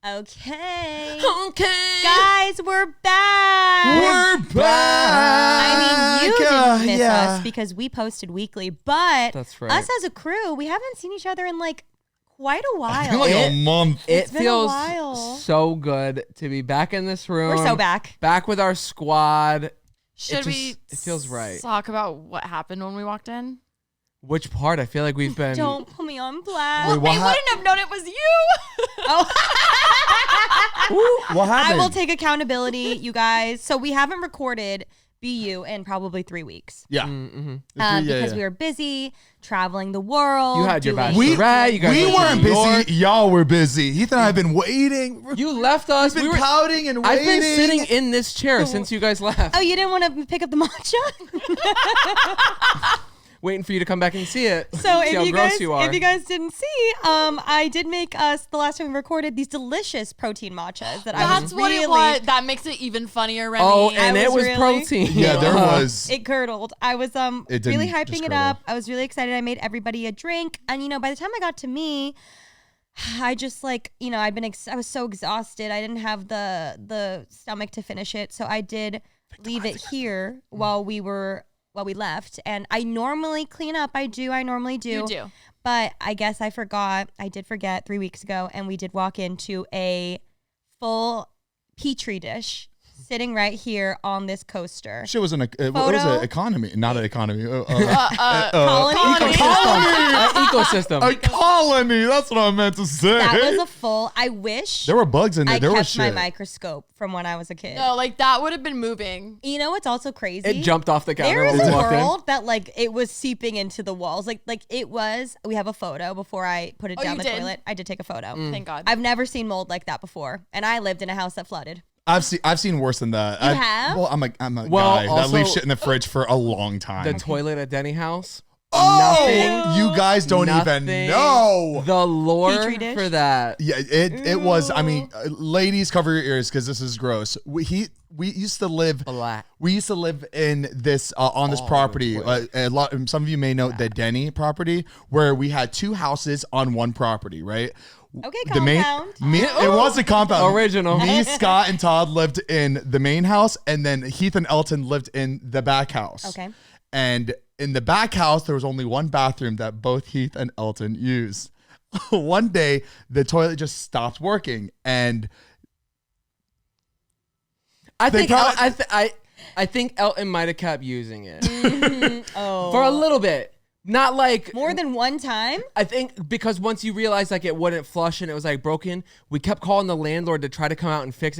Okay. Okay. Guys, we're back. We're back. I mean, you didn't miss us because we posted weekly, but That's right. us as a crew, we haven't seen each other in like quite a while. I feel like a month. It's It been a feels while. so good to be back in this room. We're so back. Back with our squad. Should we It feels right. talk about what happened when we walked in? Which part? I feel like we've been... Don't put me on blast. Wait, what They wouldn't have known it was you. What happened? I will take accountability, you guys. So we haven't recorded BU in probably 3 weeks. Yeah. Because we were busy traveling the world. You had your doing- bachelorette. You guys We went to weren't New York. busy. Y'all were busy. Heath and I have been waiting. You left us. We've been pouting and waiting. I've been sitting in this chair since you guys left. Oh, you didn't want to pick up the matcha? Waiting for you to come back and see it. So see how gross you are. if you guys didn't see, I did make us the last time we recorded these delicious protein matchas that I That's was what really. it was. That makes it even funnier, Remy. Oh, and I it was was really- protein. Yeah, there was. It curdled. I was It really didn't hyping just it curdle. up. I was really excited. I made everybody a drink, and by the time I got to me, I just I was so exhausted. I didn't have the stomach to finish it, so I did leave it here while we left. And I normally clean up. I normally do. You do. But I guess I forgot. I did forget 3 weeks ago, and we did walk into a full Petri dish sitting right here on this coaster. Shit was what was Photo. it? Economy, not an economy. Colony. Ecosystem. A colony. That's what I meant to say. That was a full. I wish There were bugs in there. I There was kept my shit. microscope from when I was a kid. No, that would have been moving. You know what's also crazy? It jumped off the counter There is when we a walked in. world that it was seeping into the walls. Like it was. We have a photo before I put it Oh, down you the did? toilet. I did take a photo. Thank God. I've never seen mold like that before, and I lived in a house that flooded. I've seen worse than that. You have? Well, I'm a Well, guy that also- leaves shit in the fridge for a long time. The toilet at Denny House. Oh, you guys don't even Nothing. know. The lore Petri dish? for that. Yeah, it was. I mean, ladies, cover your ears because this is gross. We used to live. Black. We used to live in this on this property. A lot. Some of you may know the Denny property, where we had 2 houses on one property, right? Okay, The main, compound. it was a compound. Original. Me, Scott, and Todd lived in the main house, and then Heath and Elton lived in the back house. Okay. And in the back house, there was only one bathroom that both Heath and Elton used. One day, the toilet just stopped working, and I They think probably- I think Elton might have kept using it Oh, for a little bit. Not like more than one time. I think because once you realized it wouldn't flush and it was broken, we kept calling the landlord to try to come out and fix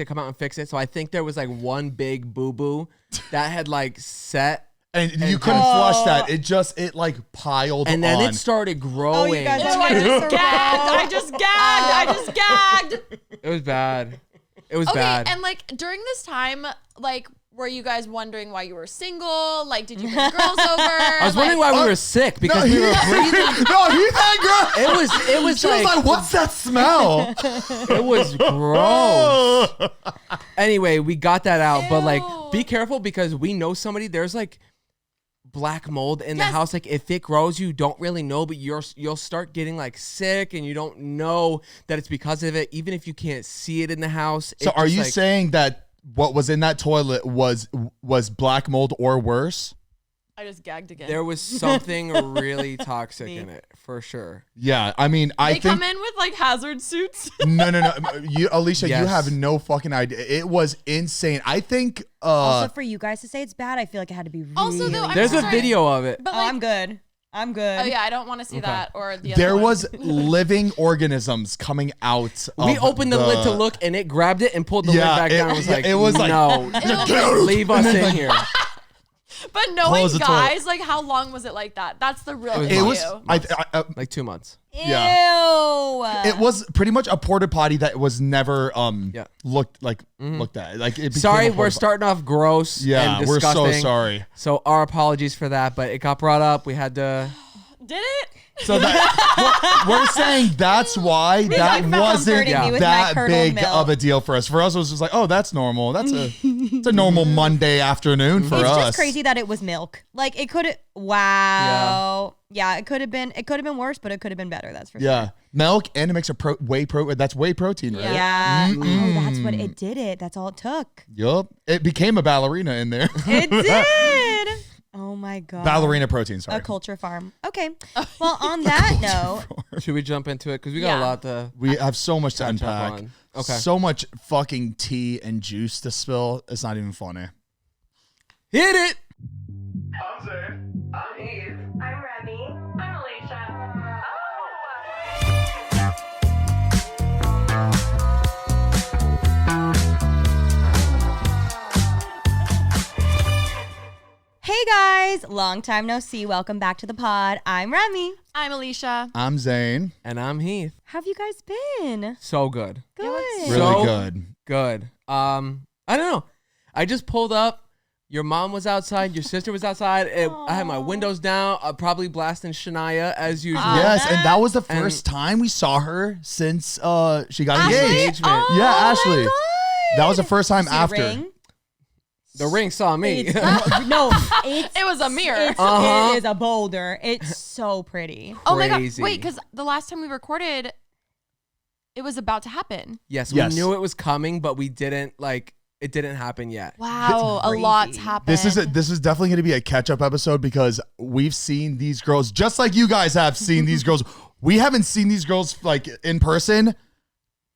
it. So I think there was one big boo-boo that had set. And you couldn't flush that. It piled on. And then it started growing. Oh, you guys Oh, I just gagged. I just gagged. It was bad. It was Okay, bad. and during this time, were you guys wondering why you were single? Did you bring girls over? I was wondering why we were sick because we were breathing. No, Heath had girl. It was She was like, "What's that smell?" it was gross. Anyway, we got that out, but be careful because we know somebody. There's black mold in the Yes. house. If it grows, you don't really know, but you'll start getting sick, and you don't know that it's because of it, even if you can't see it in the house. So, are you saying that what was in that toilet was black mold or worse? I just gagged again. there was something really toxic in it for sure? Yeah, I mean, they I think come in with hazard suits. no. You, Alicia, you Yes. have no fucking idea. It was insane. I think. Also, for you guys to say it's bad, I feel like it had to be really. Also, though, I'm There's a sorry. video of it. But Oh, I'm good. I'm good. Oh yeah, I don't want to see that or the other there one. was living organisms coming out. We of opened the lid to look, and it grabbed it and pulled the Yeah, lid back it- down. It was yeah, it was no, leave us in here. But knowing Close the guys, how long was it like that? That's the real was It issue. was. 2 months. Ew. It was pretty much a porta potty that was never looked at. It became Sorry, a we're porta starting off gross. Yeah, and we're so disgusting. sorry. So our apologies for that, but it got brought up. We had to. Did it? So that we're saying that's why that talking about wasn't comforting me with that my curdled big milk. of a deal for us. For us, it was just like, oh, that's normal. It's a normal Monday afternoon for It's us. just crazy that it was milk. Like it could have. Wow. Yeah, it could have been. It could have been worse, but it could have been better. That's for Yeah, sure. milk and it makes a whey protein. That's whey protein, right? Yeah. Oh, that's what it did. That's all it took. Yup. It became a ballerina in there. It did. Oh my god. Ballerina protein. Sorry. A culture farm. Okay. Well, on that note, Should we jump into it? Because we got a lot to. We have so much to Catch up unpack. on. Okay. So much fucking tea and juice to spill. It's not even funny. Hit it. I'm Zane. I'm Heath. I'm Remy. I'm Alicia. hey guys, long time no see. Welcome back to the pod. I'm Remy. I'm Alicia. I'm Zane. And I'm Heath. How have you guys been? So good. Good. Really So good. Good. I don't know. I just pulled up. Your mom was outside. Your sister was outside. I had my windows down. Probably blasting Shania as usual. Yes, and that was the first time we saw her since she got engaged. Engagement. Yeah, Oh Ashley. my God. That was the first time See the after. ring? The ring saw me. No, it's It was a mirror. It is a boulder. It's so pretty. Oh my god! Crazy. Wait, because the last time we recorded, it was about to happen. Yes, Yes. we knew it was coming, but we didn't it didn't happen yet. Wow, a crazy. lot's happened. This is definitely going to be a catch-up episode because we've seen these girls just like you guys have seen these girls. We haven't seen these girls like in person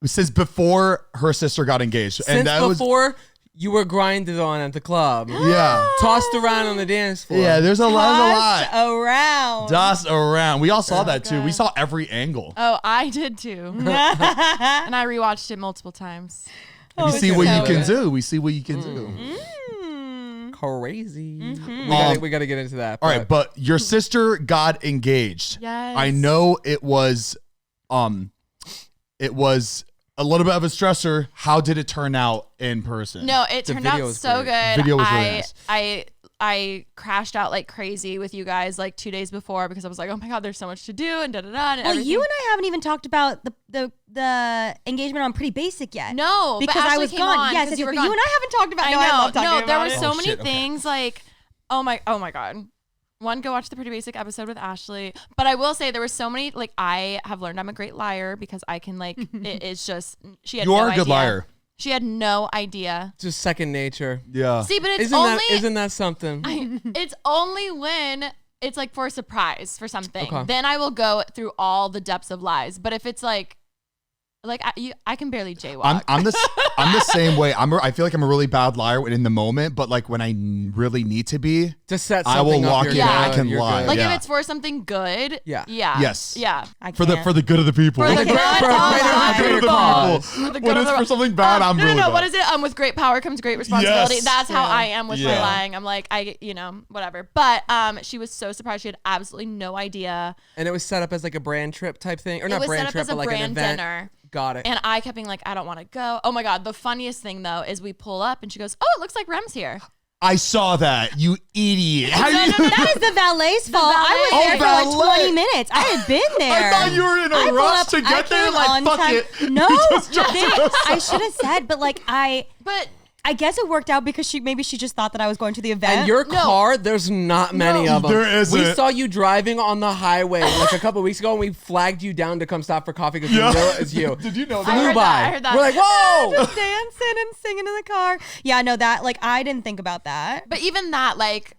since before her sister got engaged. Since And that before you were grinded on at the club. yeah. Tossed around on the dance floor. Yeah, there's a Tossed lot. around. Dust around. We all saw that too. We saw every angle. Oh, I did too, and I rewatched it multiple times. We see what so you can good. do. We see what you can do. Crazy. Mm-hmm. We gotta get into that. All right, but your sister got engaged. Yes. I know it was a little bit of a stressor. How did it turn out in person? No, it The turned video out was so great. good. Video was really nice. I crashed out like crazy with you guys like 2 days before because I was like, oh my god, there's so much to do and da da da. Well, you and I haven't even talked about the engagement on Pretty Basic yet. No, but because I Ashley was came gone. on Yes, 'cause yes, you were but gone. you and I haven't talked about. I No, know. I love talking No, about there were it. so Oh, many shit, okay. things like, oh my god. One, go watch the Pretty Basic episode with Ashley. But I will say there were so many, like, I have learned I'm a great liar because I can, like, it's just, she had You no are a good idea. liar. She had no idea. Just second nature. Yeah. See, but it's Isn't that something? it's only when it's like for a surprise for something. Okay. Then I will go through all the depths of lies. But if it's like I can barely jaywalk. I'm the same way. I feel like I'm a really bad liar in the moment, but like when I really need to be, To set I will something up, walk you're in and good, I can you're lie. good. like yeah. if it's for something good. Yeah. Yeah. Yes. Yeah. I for can't. the good of the people. For the Okay. good For a of greater- the greater people. cause. For the good When of it's the- for something bad, I'm no, really no. bad. What is it? With great power comes great responsibility. Yes. That's how I am with my Yeah. lying. I'm like, whatever. But she was so surprised. She had absolutely no idea. And it was set up as like a brand trip type thing, or It not was brand set up trip, as a but like an brand event. dinner. Got it. And I kept being like, I don't want to go. Oh my God. The funniest thing though is we pull up and she goes, oh, it looks like Rem's here. I saw that, you idiot. How No, you- no, no, That is the valet's fault. I valet. was there for like valet. 20 minutes. I had been there. I thought you were in a I pulled rush up- to I get there. came Like, on fuck time. it. No, You just dropped it us I should have said, but like But I guess it worked out because maybe she just thought that I was going to the event. And your No. car, there's not many of them. There isn't. We saw you driving on the highway like a couple weeks ago, and we flagged you down to come stop for coffee because Yeah. we knew it was you. Did you know I that? Flew heard by. that, I heard that. We're like, whoa! just dancing and singing in the car. Yeah, no, that like I didn't think about that. But even that, like,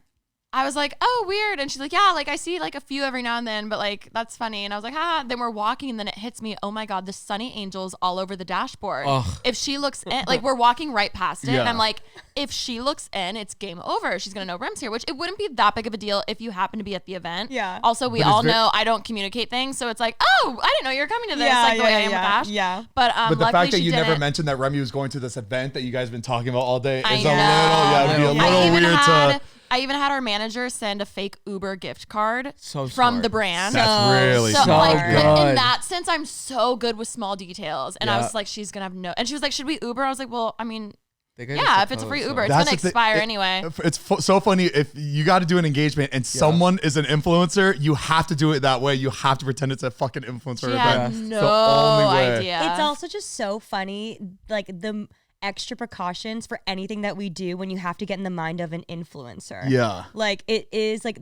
I was like, oh, weird. And she's like, yeah, like I see like a few every now and then, but like that's funny. And I was like, ha. Then we're walking, and then it hits me. Oh my God, the sunny angels all over the dashboard. Ugh. If she looks in, like we're walking right past it, Yeah. and I'm like, if she looks in, it's game over. She's gonna know Rem's here, which it wouldn't be that big of a deal if you happen to be at the event. Yeah. Also, we But it's all very- know I don't communicate things, so it's like, oh, I didn't know you were coming to this. Like the way I am with Ash. Yeah. But But the luckily fact that she you never didn't. mentioned that Remy was going to this event that you guys have been talking about all day I is know. it'd be a I little weird to. I even had our manager send a fake Uber gift card So from smart. the brand. That's really So, smart. like, good. in that sense, I'm so good with small details. And I Yeah. was like, she's gonna have no. And she was like, should we Uber? I was like, well, I mean, They could Yeah, just if it's a free propose, Uber, so- it's That's gonna the thing. expire anyway. So funny if you got to do an engagement and someone is an influencer, you have to do it that way. You have to pretend it's a fucking influencer She event. had It's no the only way. idea. It's also just so funny, like the extra precautions for anything that we do when you have to get in the mind of an influencer. Yeah. Like it is like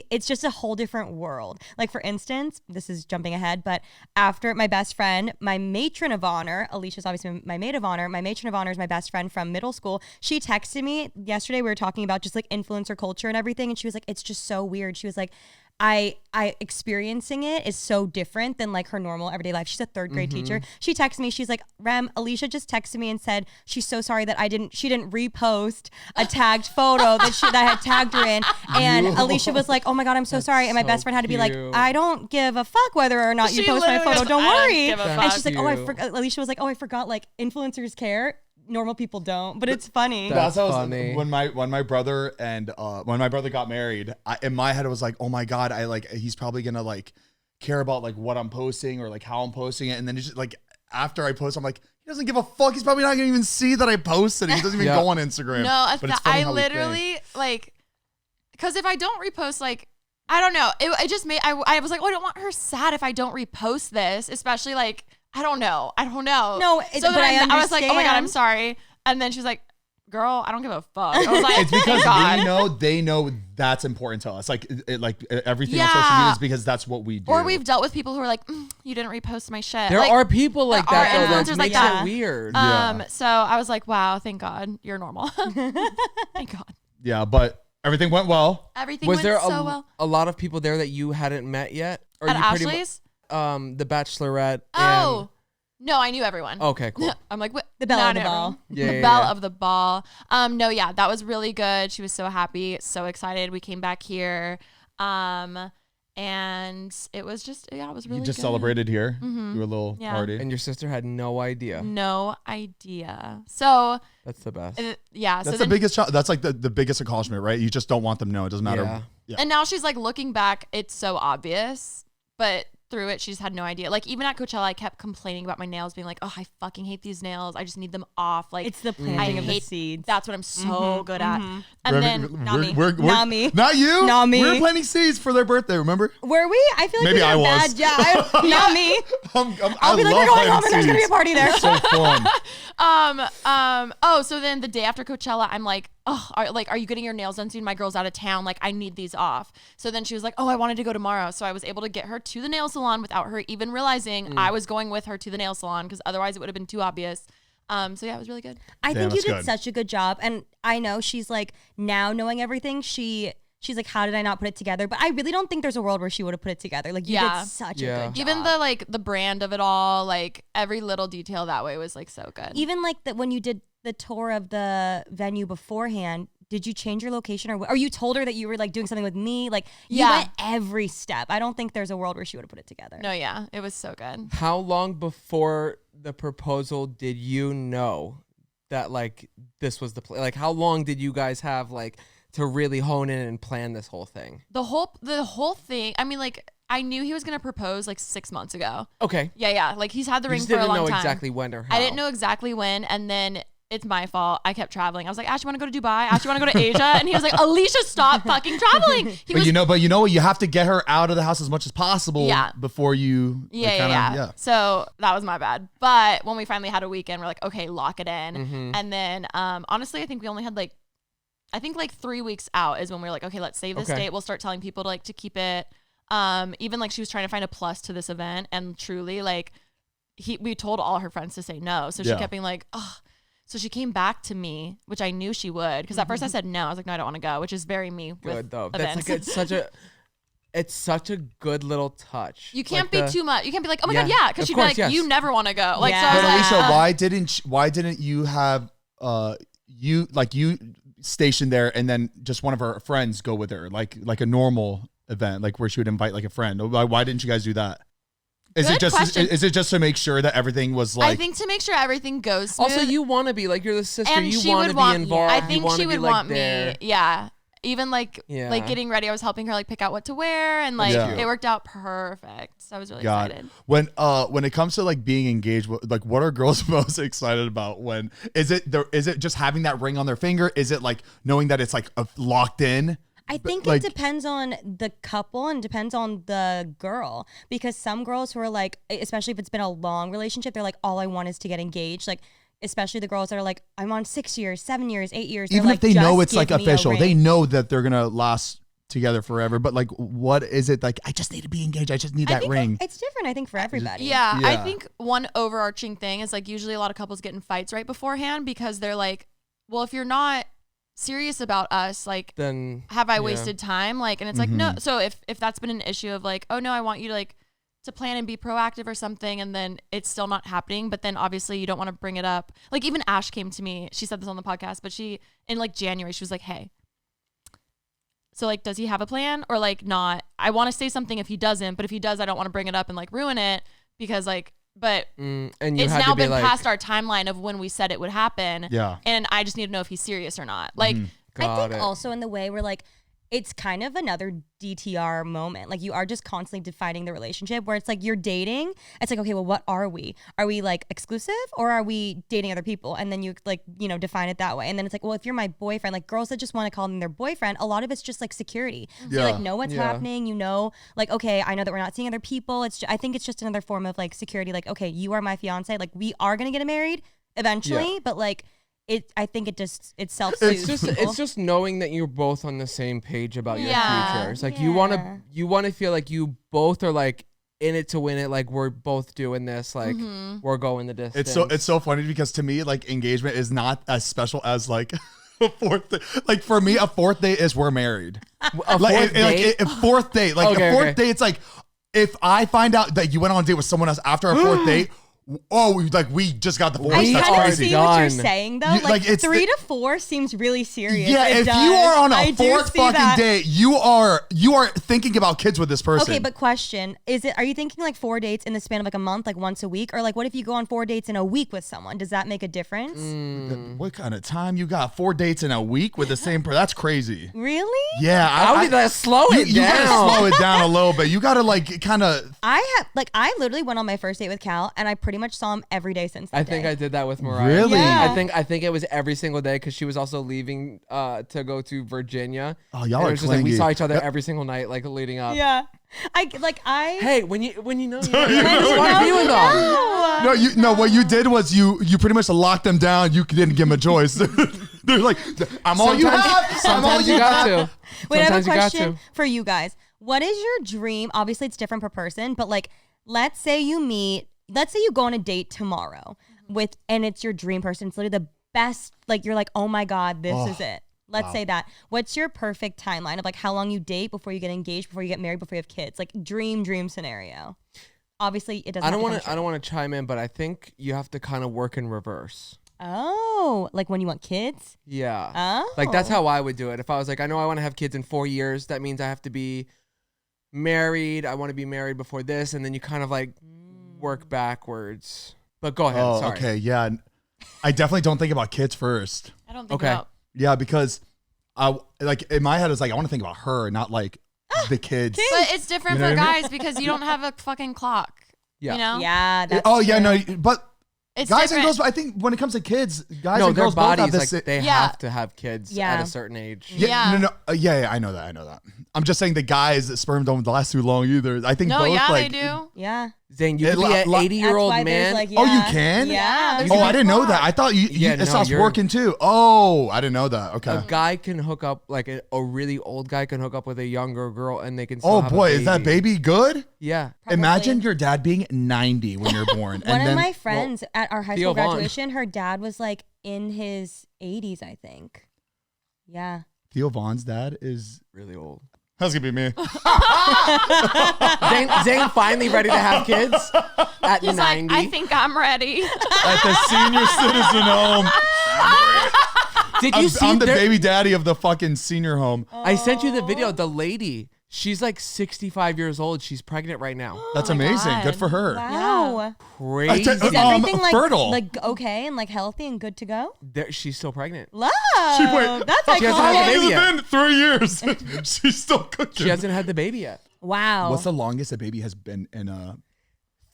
it's just a whole different world. Like for instance, this is jumping ahead, but after my best friend, my matron of honor, Alicia's obviously my maid of honor. My matron of honor is my best friend from middle school. She texted me yesterday. We were talking about just like influencer culture and everything. And she was like, it's just so weird. She was like, I experiencing it is so different than like her normal everyday life. She's a third grade teacher. She texted me. She's like, Rem, Alicia just texted me and said she's so sorry that she didn't repost a tagged photo that had tagged her in. And Alicia was like, oh my God, I'm so sorry. And my best friend had to be like, cute. I don't give a fuck whether or not you She post my literally photo. goes, Don't "I don't worry. give a And fuck." she's like, Alicia was like, oh, I forgot like influencers care. Normal people don't, but it's funny. That's That's how funny. when my brother got married. In my head, it was like, oh my God, he's probably gonna like care about like what I'm posting or like how I'm posting it. And then it's just like after I post, I'm like, he doesn't give a fuck. He's probably not gonna even see that I posted it. He doesn't even Yeah. go on Instagram. No, But it's funny I how we think. literally like, because if I don't repost, like, I don't know, it just made, I was like, oh, I don't want her sad if I don't repost this, especially like, I don't know. No, so but then I was like, oh my God, I'm understand. sorry. And then she was like, girl, I don't give a fuck. I was like, It's because thank God. they know that's important to us. Like everything on Yeah. social media is because that's what we do. Or we've dealt with people who are like, you didn't repost my shit. There Like, are people like there that are though, that influencers makes like that. it weird. Yeah. So I was like, wow, thank God you're normal. Thank God. Yeah, but everything went well. Everything Was went there so well. a lot of people there that you hadn't met yet? Or At you pretty mu- Ashley's? the Bachelorette. Oh. No, I knew everyone. Okay, cool. I'm like, what? The belle No, of the I knew everyone. ball. Yeah, The yeah, belle yeah. of the ball. No, yeah, that was really good. She was so happy, so excited. We came back here. And it was just, yeah, it was really You just good. celebrated here. Mhm. You were a little Yeah. party. And your sister had no idea. No idea. So, That's the best. yeah. So That's then, the biggest. That's like the biggest accomplishment, right? You just don't want them to know. It doesn't matter. Yeah. Yeah. and now she's like looking back, it's so obvious, but through it, she just had no idea. Like even at Coachella, I kept complaining about my nails, being like, oh, I fucking hate these nails. I just need them off. Like It's the I planting of the hate seeds. That's what I'm so good at. mhm. And then Not me. we're, Not me. Not you. Not me. We were planting seeds for their birthday. Remember? Were we? I feel like Maybe we did I a was. bad job. Not me. I'll be like, love we're going planting home and there's gonna be a seeds. party there. So fun. Oh, so then the day after Coachella, I'm like, oh, are you getting your nails done soon? My girl's out of town. Like, I need these off. So then she was like, oh, I wanted to go tomorrow. So I was able to get her to the nail salon without her even realizing I was going with her to the nail salon because otherwise it would have been too obvious. So yeah, it was really good. I Damn, think you that's did good. such a good job. And I know she's like, now knowing everything, she's like, how did I not put it together? But I really don't think there's a world where she would have put it together. Like you Yeah. did such Yeah. a good job. Even the brand of it all, like every little detail that way was like so good. Even like when you did the tour of the venue beforehand, did you change your location or you told her that you were like doing something with me? Like you Yeah. went every step. I don't think there's a world where she would have put it together. No, yeah, it was so good. How long before the proposal did you know that like this was the plan? Like how long did you guys have like to really hone in and plan this whole thing? The whole thing. I mean, like I knew he was gonna propose like 6 months ago. Okay. Yeah. Like he's had the You ring just for a didn't long know time. exactly when or how. I didn't know exactly when, and then it's my fault. I kept traveling. I was like, Ash, you want to go to Dubai? Ash, you want to go to Asia? And he was like, Alicia, stop fucking traveling. He But was, you know what? You have to get her out of the house as much as possible. Yeah. Before you. yeah. So that was my bad. But when we finally had a weekend, we're like, okay, lock it in. Mm-hmm. And then, honestly, I think we only had like 3 weeks out is when we were like, okay, let's save this Okay. date. We'll start telling people to like to keep it. Even like she was trying to find a plus to this event, and truly like we told all her friends to say no. So she Yeah. kept being like, oh. So she came back to me, which I knew she would, because at first I said no. I was like, no, I don't want to go, which is very me with Good though. events. That's like it's such a good little touch. You can't Like be too much. You can't be like, oh my God, Yeah. yeah. Because Of she'd course, be like, yes. you never want to go. Like, Yeah. so I But was like, Alicia, why didn't you have you stationed there and then just one of her friends go with her like a normal event, like where she would invite like a friend? Why didn't you guys do that? Is Good it just question. is it just to make sure that everything was like? I think to make sure everything goes smooth. Also, you want to be like you're the sister. and you she want would to want be involved. I You think wanna she be, would like, want there. me. Yeah. even like Yeah. like getting ready, I was helping her like pick out what to wear, and like Yeah. it worked out perfect. So I was really God, excited. when it comes to like being engaged, like what are girls most excited about? When is it just having that ring on their finger? Is it like knowing that it's like locked in? I think like- it depends on the couple and depends on the girl, because some girls who are like, especially if it's been a long relationship, they're like, all I want is to get engaged. Like, especially the girls that are like, I'm on 6 years, 7 years, 8 years. They're Even like, if they know "Just it's like give me a official, they ring." know that they're gonna last together forever. But like, what is it like? I just need to be engaged. I just need I that think ring. it's different, I think, for everybody. Yeah, Yeah. I think one overarching thing is like usually a lot of couples get in fights right beforehand because they're like, well, if you're not serious about us, like, Then have I yeah. wasted time? Like, and it's like, no. So if that's been an issue of like, oh no, I want you to like to plan and be proactive or something, and then it's still not happening, but then obviously you don't want to bring it up. Like even Ash came to me, she said this on the podcast, but she in like January, she was like, hey, so like, does he have a plan or like not? I want to say something if he doesn't, but if he does, I don't want to bring it up and like ruin it because like, but and you it's had now to be been like, past our timeline of when we said it would happen. Yeah. And I just need to know if he's serious or not. Like, I got think it. also in the way where like it's kind of another DTR moment. Like you are just constantly defining the relationship where it's like you're dating. It's like, okay, well, what are we? Are we like exclusive or are we dating other people? And then you like, you know, define it that way. And then it's like, well, if you're my boyfriend, like girls that just want to call them their boyfriend, a lot of it's just like security. So you Yeah. like know what's Yeah. happening, you know, like, okay, I know that we're not seeing other people. I think it's just another form of like security. Like, okay, you are my fiance. Like we are going to get married eventually, Yeah. but like, it's self-soothes. It's just knowing that you're both on the same page about your Yeah. future. It's like Yeah. you want to feel like you both are like in it to win it. Like we're both doing this. Like we're going the distance. It's so funny because to me, like engagement is not as special as like a fourth day. Like for me, a fourth date is we're married. a Like, fourth date? a fourth date, like Okay, a fourth okay. date, it's like if I find out that you went on a date with someone else after a fourth date, like we just got divorced. I That's kind of crazy. see what you're Done. saying though. You- like like, it's 3 the- to 4 seems really serious. Yeah, It if does. you are on I a do fourth see fucking that. date, you are thinking about kids with this person. Okay, but question: are you thinking like 4 dates in the span of like a month, like once a week, or like what if you go on 4 dates in a week with someone? Does that make a difference? What kind of time you got? 4 dates in a week with the same person? That's crazy. Really? Yeah, I would slow it you gotta down. slow it down a little bit. You gotta like kind of. I literally went on my first date with Cal, and I pretty much saw him every day since. That I think day. I did that with Mariah. Really? Yeah. I think it was every single day because she was also leaving to go to Virginia. Oh, y'all And are it was just like we clingy. saw each other every single night, like leading up. Yeah, Hey, when you know, you know, When you you just want to be know, with you them. know. What you did was you pretty much locked them down. You didn't give them a choice. They're like, I'm all you have. I'm all Sometimes you got to. Wait, I have a Sometimes you got question to. for you guys. What is your dream? Obviously, it's different per person, but like, let's say you go on a date tomorrow and it's your dream person. It's literally the best. Like, you're like, oh my God, this is it. Let's say that. What's your perfect timeline of like how long you date before you get engaged, before you get married, before you have kids? Like dream scenario. Obviously, it doesn't. I don't want want to chime in, but I think you have to kind of work in reverse. Oh, like when you want kids? Yeah. Oh. Like that's how I would do it. If I was like, I know I want to have kids in 4 years, that means I have to be married. I want to be married before this, and then you kind of like work backwards. But go ahead. Oh, Sorry. okay, yeah. I definitely don't think about kids first. I don't think Okay. about. Yeah, because I like in my head it's like I want to think about her, not like the kids. But it's different You know for what I mean? guys because you don't have a fucking clock. Yeah. You know? Yeah. That's Oh yeah, true. no, but It's guys different. and girls. I think when it comes to kids, guys No, and their girls both have bodies this. like they Yeah. have to have kids Yeah. at a certain age. yeah, Yeah. no, yeah, I know that. I'm just saying the guys, the sperm don't last too long either. I think No, both yeah, like. they do. Yeah. Zane, you It could be lo- an lo- 80-year-old That's why there's, man. like, Oh, you yeah. can? Yeah. there's Oh, a I big didn't know clock. that. I thought Yeah, it no, stops you're- working too. Oh, I didn't know that. Okay. A guy can hook up, like a really old guy can hook up with a younger girl and they can still Oh have boy, a is that baby good? Yeah. Imagine your dad being 90 when you're born. One and of then, my friends at our high Theo school Vaughn. graduation, her dad was like in his 80s, I think. Yeah. Theo Vaughn's dad is. Really old. That's gonna be me. Zane finally ready to have kids at He's 90. like, I think I'm ready. At the senior citizen home. Did you see I'm the there- baby daddy of the fucking senior home. I sent you the video. The lady, She's like 65 years old. She's pregnant right now. That's Oh my amazing. God. Good for her. Wow. Crazy. Is everything like fertile. like okay and like healthy and good to go? She's still pregnant. Love. wait, That's She hasn't How had iconic. the long baby has yet. it been? 3 years. She's still cooking. She hasn't had the baby yet. Wow. What's the longest a baby has been in a?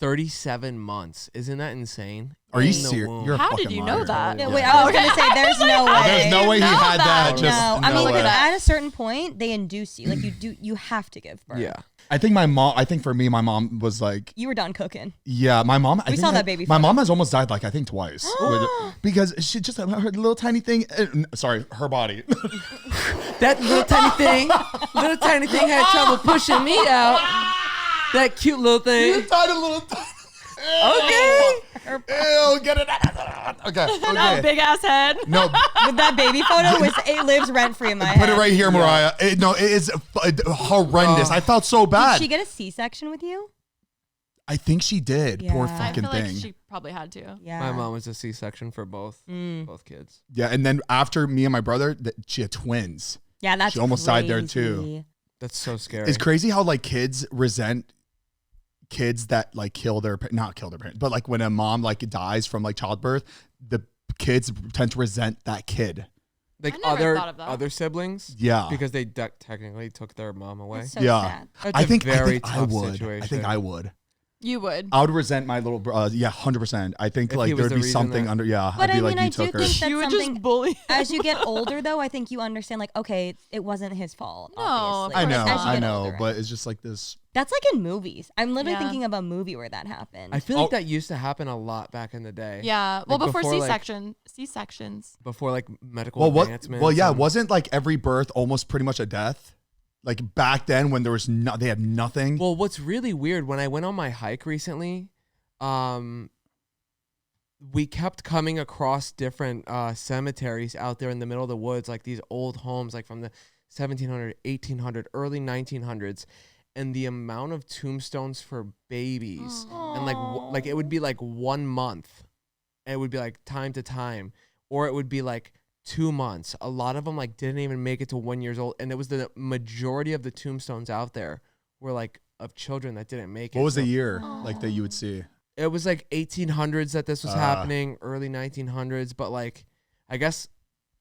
37 months. Isn't that insane? Are you In the serious? womb. You're a How fucking did you know liar. that? Yeah, wait, I was gonna say there's no way. There's no way he had that. Just No, no I mean, way. at a certain point, they induce you. Like you have to give birth. Yeah. I think for me, my mom was like, You were done cooking. yeah, my mom. I think saw that baby My photo. mom has almost died like I think twice because she just her little tiny thing. Sorry, her body. That little tiny thing had trouble pushing me out. That cute little thing. tiny little. Okay. Ew, get it out. Okay. That big ass head. No, But that baby photo it lives rent free in my head. put it right here, Mariah. It is horrendous. I felt so bad. Did she get a C-section with you? I think she did. Poor Yeah. I fucking feel like thing. she probably had to. Yeah. My mom was a C-section for both kids. Yeah, and then after me and my brother, she had twins. Yeah, that's She almost died there, too. crazy. That's so scary. It's crazy how like kids resent kids that like not kill their parents, but like when a mom like dies from like childbirth, the kids tend to resent that kid. Like I never thought of that. other siblings. Yeah. Because they technically took their mom away. It's so Yeah. sad. That's I a think very I tough would. situation. I think I would. You would. I would resent my little brother. Yeah, 100%. I think If like he was there'd the be reason something that- under. Yeah, But I'd be I like, mean, you I do took her. think that's You would something. just bully. As you get older, though, I think you understand. Like, okay, it wasn't his fault. No, obviously. I know, As you I get know, older. but it's just like this. That's like in movies. I'm literally Yeah. thinking of a movie where that happened. I feel like Oh. that used to happen a lot back in the day. Yeah. Well, Like, before before, like- C-sections. Before like medical Well, advancements. Well, yeah, and- wasn't like every birth almost pretty much a death? Like back then when there was they had nothing. Well, what's really weird, when I went on my hike recently, we kept coming across different cemeteries out there in the middle of the woods, like these old homes, like from the 1700, 1800, early 1900s, and the amount of tombstones for babies, and like it would be like 1 month, and it would be like time to time, or it would be like 2 months. A lot of them like didn't even make it to 1 year old, and it was the majority of the tombstones out there were like of children that didn't make it. What was the So year like that you would see? it was like 1800s that this was happening, early 1900s, but like I guess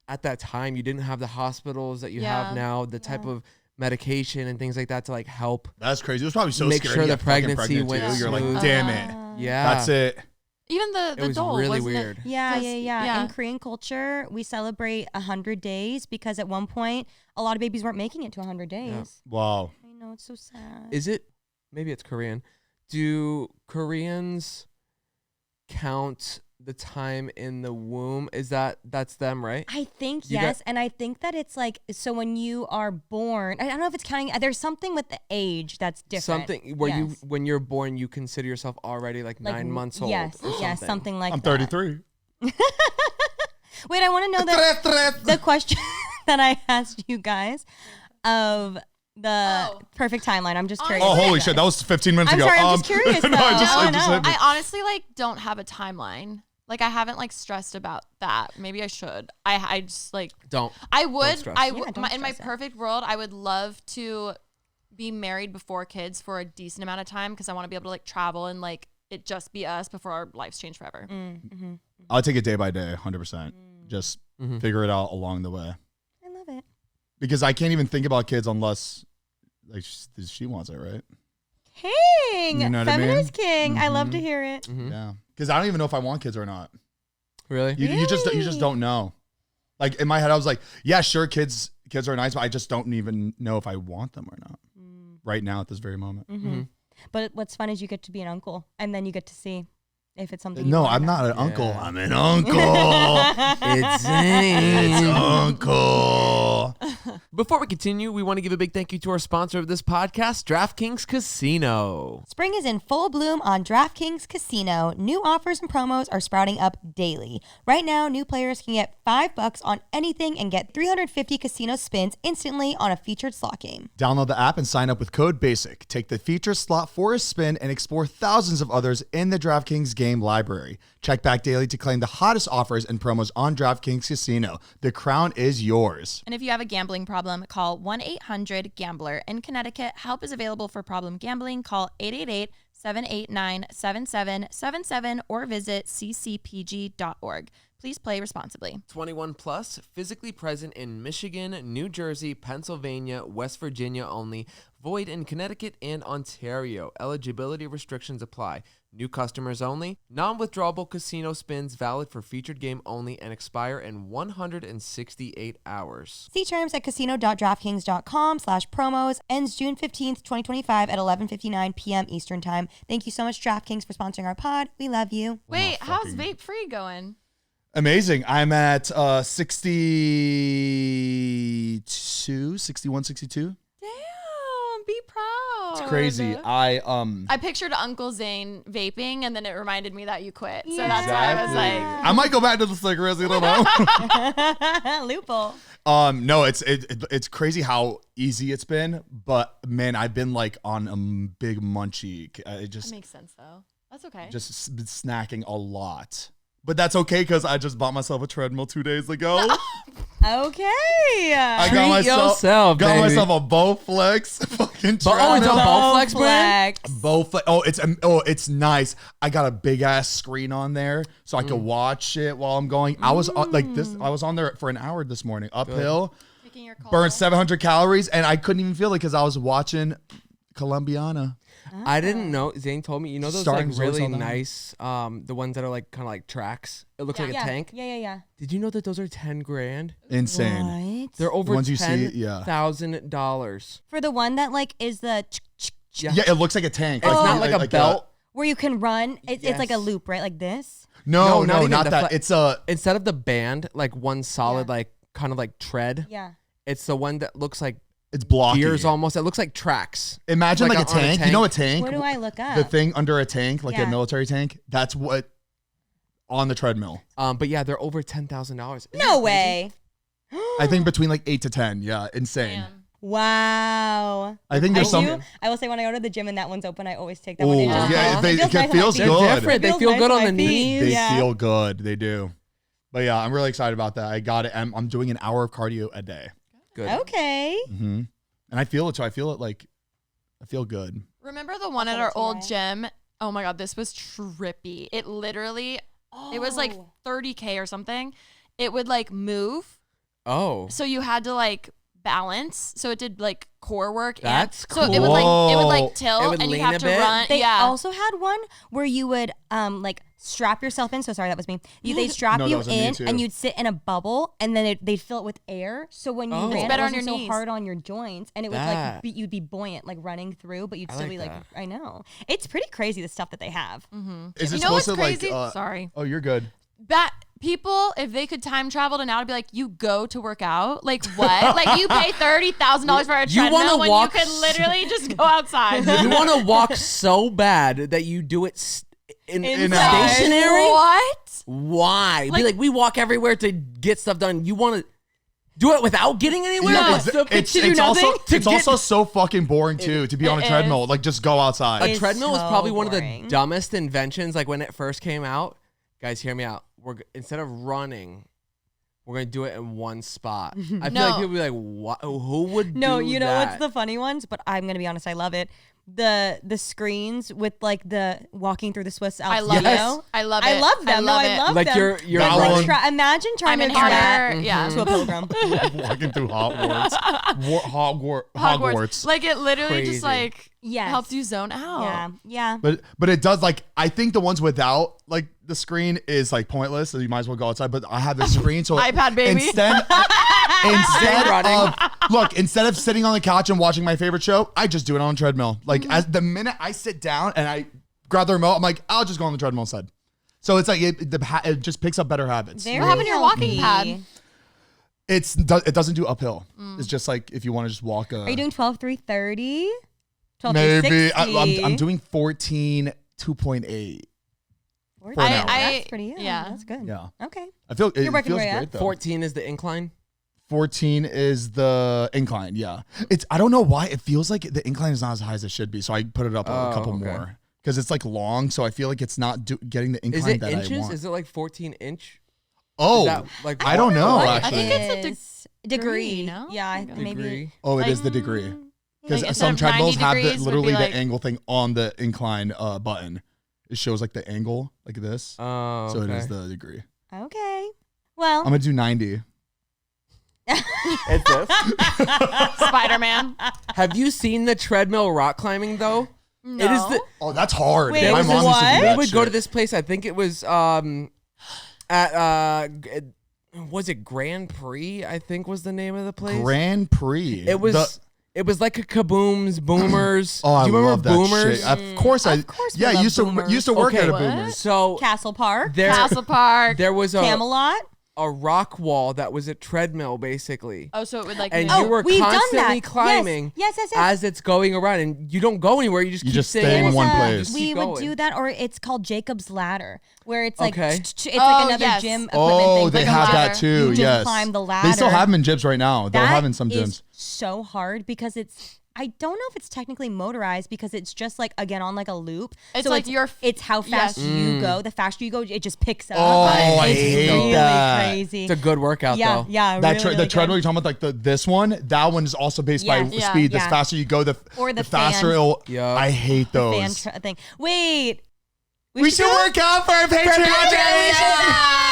at that time you didn't have the hospitals that you have Yeah. now, the type of medication and things like that to like help. That's crazy. It was probably so Make scary sure to the get fucking pregnancy pregnant, went too. You're like, smooth. damn it. Yeah, That's it. Even the It was dole, really wasn't weird. It? Yeah, Does- yeah. In Korean culture, we celebrate 100 days because at one point, a lot of babies weren't making it to 100 days. Wow. I know, it's so sad. Is it? Maybe it's Korean. Do Koreans count the time in the womb? That's them, right? I think You got- yes, and I think that it's like, so when you are born, I don't know if it's counting, there's something with the age that's different. Something where Yes. when you're born, you consider yourself already like 9 months old. Yes, or yes, something like I'm that. 33. Wait, I want to know the question that I asked you guys of the perfect timeline. I'm just curious. Oh, holy shit. That was 15 minutes I'm ago. sorry, I'm just curious, no, though. I just I hit know. me. I honestly like don't have a timeline. Like I haven't like stressed about that. Maybe I should. I just like Don't. I would. stress. I Yeah, would. don't In my stress it. perfect world, I would love to be married before kids for a decent amount of time because I want to be able to like travel and like it just be us before our lives change forever. Mm-hmm. I'll take it day by day, 100%. Just figure it out along the way. I love it. Because I can't even think about kids unless like she wants it, right? King, You know what I feminist mean? king. I love to Mhm. hear it. Yeah. Because I don't even know if I want kids or not. Really? You just don't know. Like in my head, I was like, yeah, sure, kids are nice, but I just don't even know if I want them or not right now at this very moment. Mm-hmm. But what's fun is you get to be an uncle, and then you get to see if it's something. You No, want or I'm not an uncle. Yeah. I'm an uncle. It's Zane. It's uncle. Before we continue, we want to give a big thank you to our sponsor of this podcast, DraftKings Casino. Spring is in full bloom on DraftKings Casino. New offers and promos are sprouting up daily. Right now, new players can get $5 on anything and get 350 casino spins instantly on a featured slot game. Download the app and sign up with code BASIC. Take the feature slot for a spin and explore thousands of others in the DraftKings game library. Check back daily to claim the hottest offers and promos on DraftKings Casino. The crown is yours. And if you have a gambling problem problem, call 1-800-GAMBLER. In Connecticut, help is available for problem gambling. Call 888-789-7777 or visit ccpg.org. Please play responsibly. 21 plus, physically present in Michigan, New Jersey, Pennsylvania, West Virginia only. Void in Connecticut and Ontario. Eligibility restrictions apply. New customers only. Non-withdrawable casino spins valid for featured game only and expire in 168 hours. See terms at casino.draftkings.com/promos. Ends June 15th, 2025 at 11:59 p.m. Eastern Time. Thank you so much, DraftKings, for sponsoring our pod. We love you. Wait, how's vape free going? Amazing. I'm at 62, 61, 62. Damn, be proud. It's crazy. I pictured Uncle Zane vaping, and then it reminded me that you quit. So Yeah. that's why I was like, I might go back to the cigarettes. I don't know. Loophole. No, it's crazy how easy it's been, but man, I've been like on a big munchie. It that just makes sense though. That's okay. been snacking a lot. But that's okay because I just bought myself a treadmill 2 days ago. Okay. I Treat yourself, got baby. myself a Bowflex fucking But oh, it's a treadmill. Bowflex brand? Bowflex. It's nice. I got a big ass screen on there so I can watch it while I'm going. I was like this. I was on there for an hour this morning, uphill, Making your call. burned 700 calories, and I couldn't even feel it because I was watching Colombiana. I didn't know. Zane told me, you know those Starting like Zoe really Saldana. nice, the ones that are like kind of like tracks. It looks like a Yeah. tank. Yeah. Did you know that those are 10 grand? Insane. What? They're over ones you see, yeah. $10,000. For the one that like is the Yeah. Yeah, it looks like a tank. It's Oh. not like a belt. where you can run. It's like a Yes. loop, right? Like this. No, not even not the that. fla- It's a Instead of the band, like one solid, Yeah. like kind of like tread. Yeah. It's the one that looks like it's blocky. gears almost. It looks like tracks. Imagine like a on tank. You know a tank? What do I look up? The thing under a tank, like Yeah. a military tank. That's what on the treadmill. But yeah, they're over $10,000. No way. I think between like 8 to 10. Yeah, insane. Damn. Wow. I think there's some. I will say when I go to the gym and that one's open, I always take that Ooh, one. It yeah, just they- feels it nice on my feels feet. good. They're different. They feels feel nice good on on my the feet. knees. They Yeah. feel good. They do. But yeah, I'm really excited about that. I got it. I'm doing an hour of cardio a day. Good. Okay. And I feel it too. I feel it like I feel good. Remember the one at send it our to you, old right? gym? Oh my God, this was trippy. It literally, it was like Oh. 30K or something. It would like move. Oh. So you had to like balance. So it did like core work. That's So it would like, cool. tilt It would and you lean have a to bit? run. They yeah. also had one where you would like strap yourself in. So sorry, that was me. They'd strap No, that you was me in too. and you'd sit in a bubble and then they'd fill it with air. So when you Oh. It's ran, better it on wasn't your so knees. hard on your joints and it would That. like you'd be buoyant, like running through, but you'd I still like be like, that. I know. It's pretty crazy the stuff that they have. Is You it know what's supposed to crazy? like? Sorry. Oh, you're good. People, if they could time travel to now, would be like, you go to work out? Like what? Like you pay $30,000 for a You wanna treadmill when walk you could literally just go outside. You want to walk so bad that you do it in Inside. stationary? What? Why? Like- Be like, we walk everywhere to get stuff done. You want to do it without getting anywhere? No. Like, so- It's, to do it's also nothing? To it's get- also so fucking boring too to be on a it treadmill. is. Like just go outside. A It's treadmill was so probably one of the boring. dumbest inventions. Like when it first came out, guys, hear me out. Instead of running, we're gonna do it in one spot. I feel like No. people be like, "What? Who would?" No, do you know that? what's the funny ones? But I'm gonna be honest, I love it. The screens with like the walking through the Swiss Alps. I love Yes. it. I love it. I love them. No, I it. love Like them. you're But, running- like, imagine trying I'm to in do that here. Yeah. to a pilgrim. Walking through Hogwarts. Like it literally Crazy. just like Yes. helps you zone out. Yeah. But it does like I think the ones without like the screen is like pointless. So you might as well go outside. But I have the screen, so iPad baby. Instead instead of sitting on the couch and watching my favorite show, I just do it on a treadmill. Like as the minute I sit down and I grab the remote, I'm like, I'll just go on the treadmill instead. So it's like it just picks up better habits. Very What happened to your walking healthy. pad? It doesn't do uphill. It's just like if you want to just walk. Are you doing 12,330? Maybe 12,360? I'm doing 14 2.8. for an hour. That's pretty. yeah. That's good. Yeah, Okay. I feel it You're working feels your way great up. though. 14 is the incline. 14 is the incline. Yeah, I don't know why it feels like the incline is not as high as it should be. So I put it up a Oh, couple okay. more because it's like long. So I feel like it's not getting the Is incline it that I inches? want. Is it like 14 inch? Oh, Is that, like, I don't know. what? I Actually, think it's a Is Degree. No? Yeah, Okay. maybe. Degree. Oh, it is the degree. Because Like, some instead of 90 treadmills have degrees would literally be the like- angle thing on the incline button. It shows like the angle like this. Oh, So it okay. is the degree. Okay. Well, I'm gonna do 90. It's this. Spider-Man. Have you seen the treadmill rock climbing though? No. It is the. Oh, that's hard. Wait, My was mom this- used to do what? We that would go to shit. this place. I think it was at was it Grand Prix? I think was the name of the place. Grand Prix. It was. It was like a Kaboom's, Boomers. Oh, I Do you remember love that Boomers? shit. Of course, Of course we yeah, love used to Boomers. used to work Okay. at a What? Boomers. So Castle Park. there, Castle Park. there was Camelot. a rock wall that was a treadmill basically. Oh, so it would like And move. you were we've done constantly that. climbing Yes, yes, yes. as it's going around, and you don't go anywhere. You just You keep just stay staying in There's one a- place. Just We keep would going. do that, or it's called Jacob's Ladder, where it's like Okay. it's Oh, like another yes. gym equipment Oh, thing. they like a have ladder. that too. You just Yes, climb the they still ladder. have them in gyms right now. They'll have in some That gyms. is so hard because it's. I don't know if it's technically motorized because it's just like again on like a loop. It's so like your f- it's how fast yes. you go. The faster you go, it just picks up. Oh, I it's hate really that. crazy. It's a good workout yeah, though. yeah. That really, really the good. treadmill you're talking about, like this one, that one is also based by Yes. Yeah. speed. The Yeah. faster you go, Or the faster fan. it'll. Yeah. I hate fan those. thing. Wait, We should work out for our Patreon.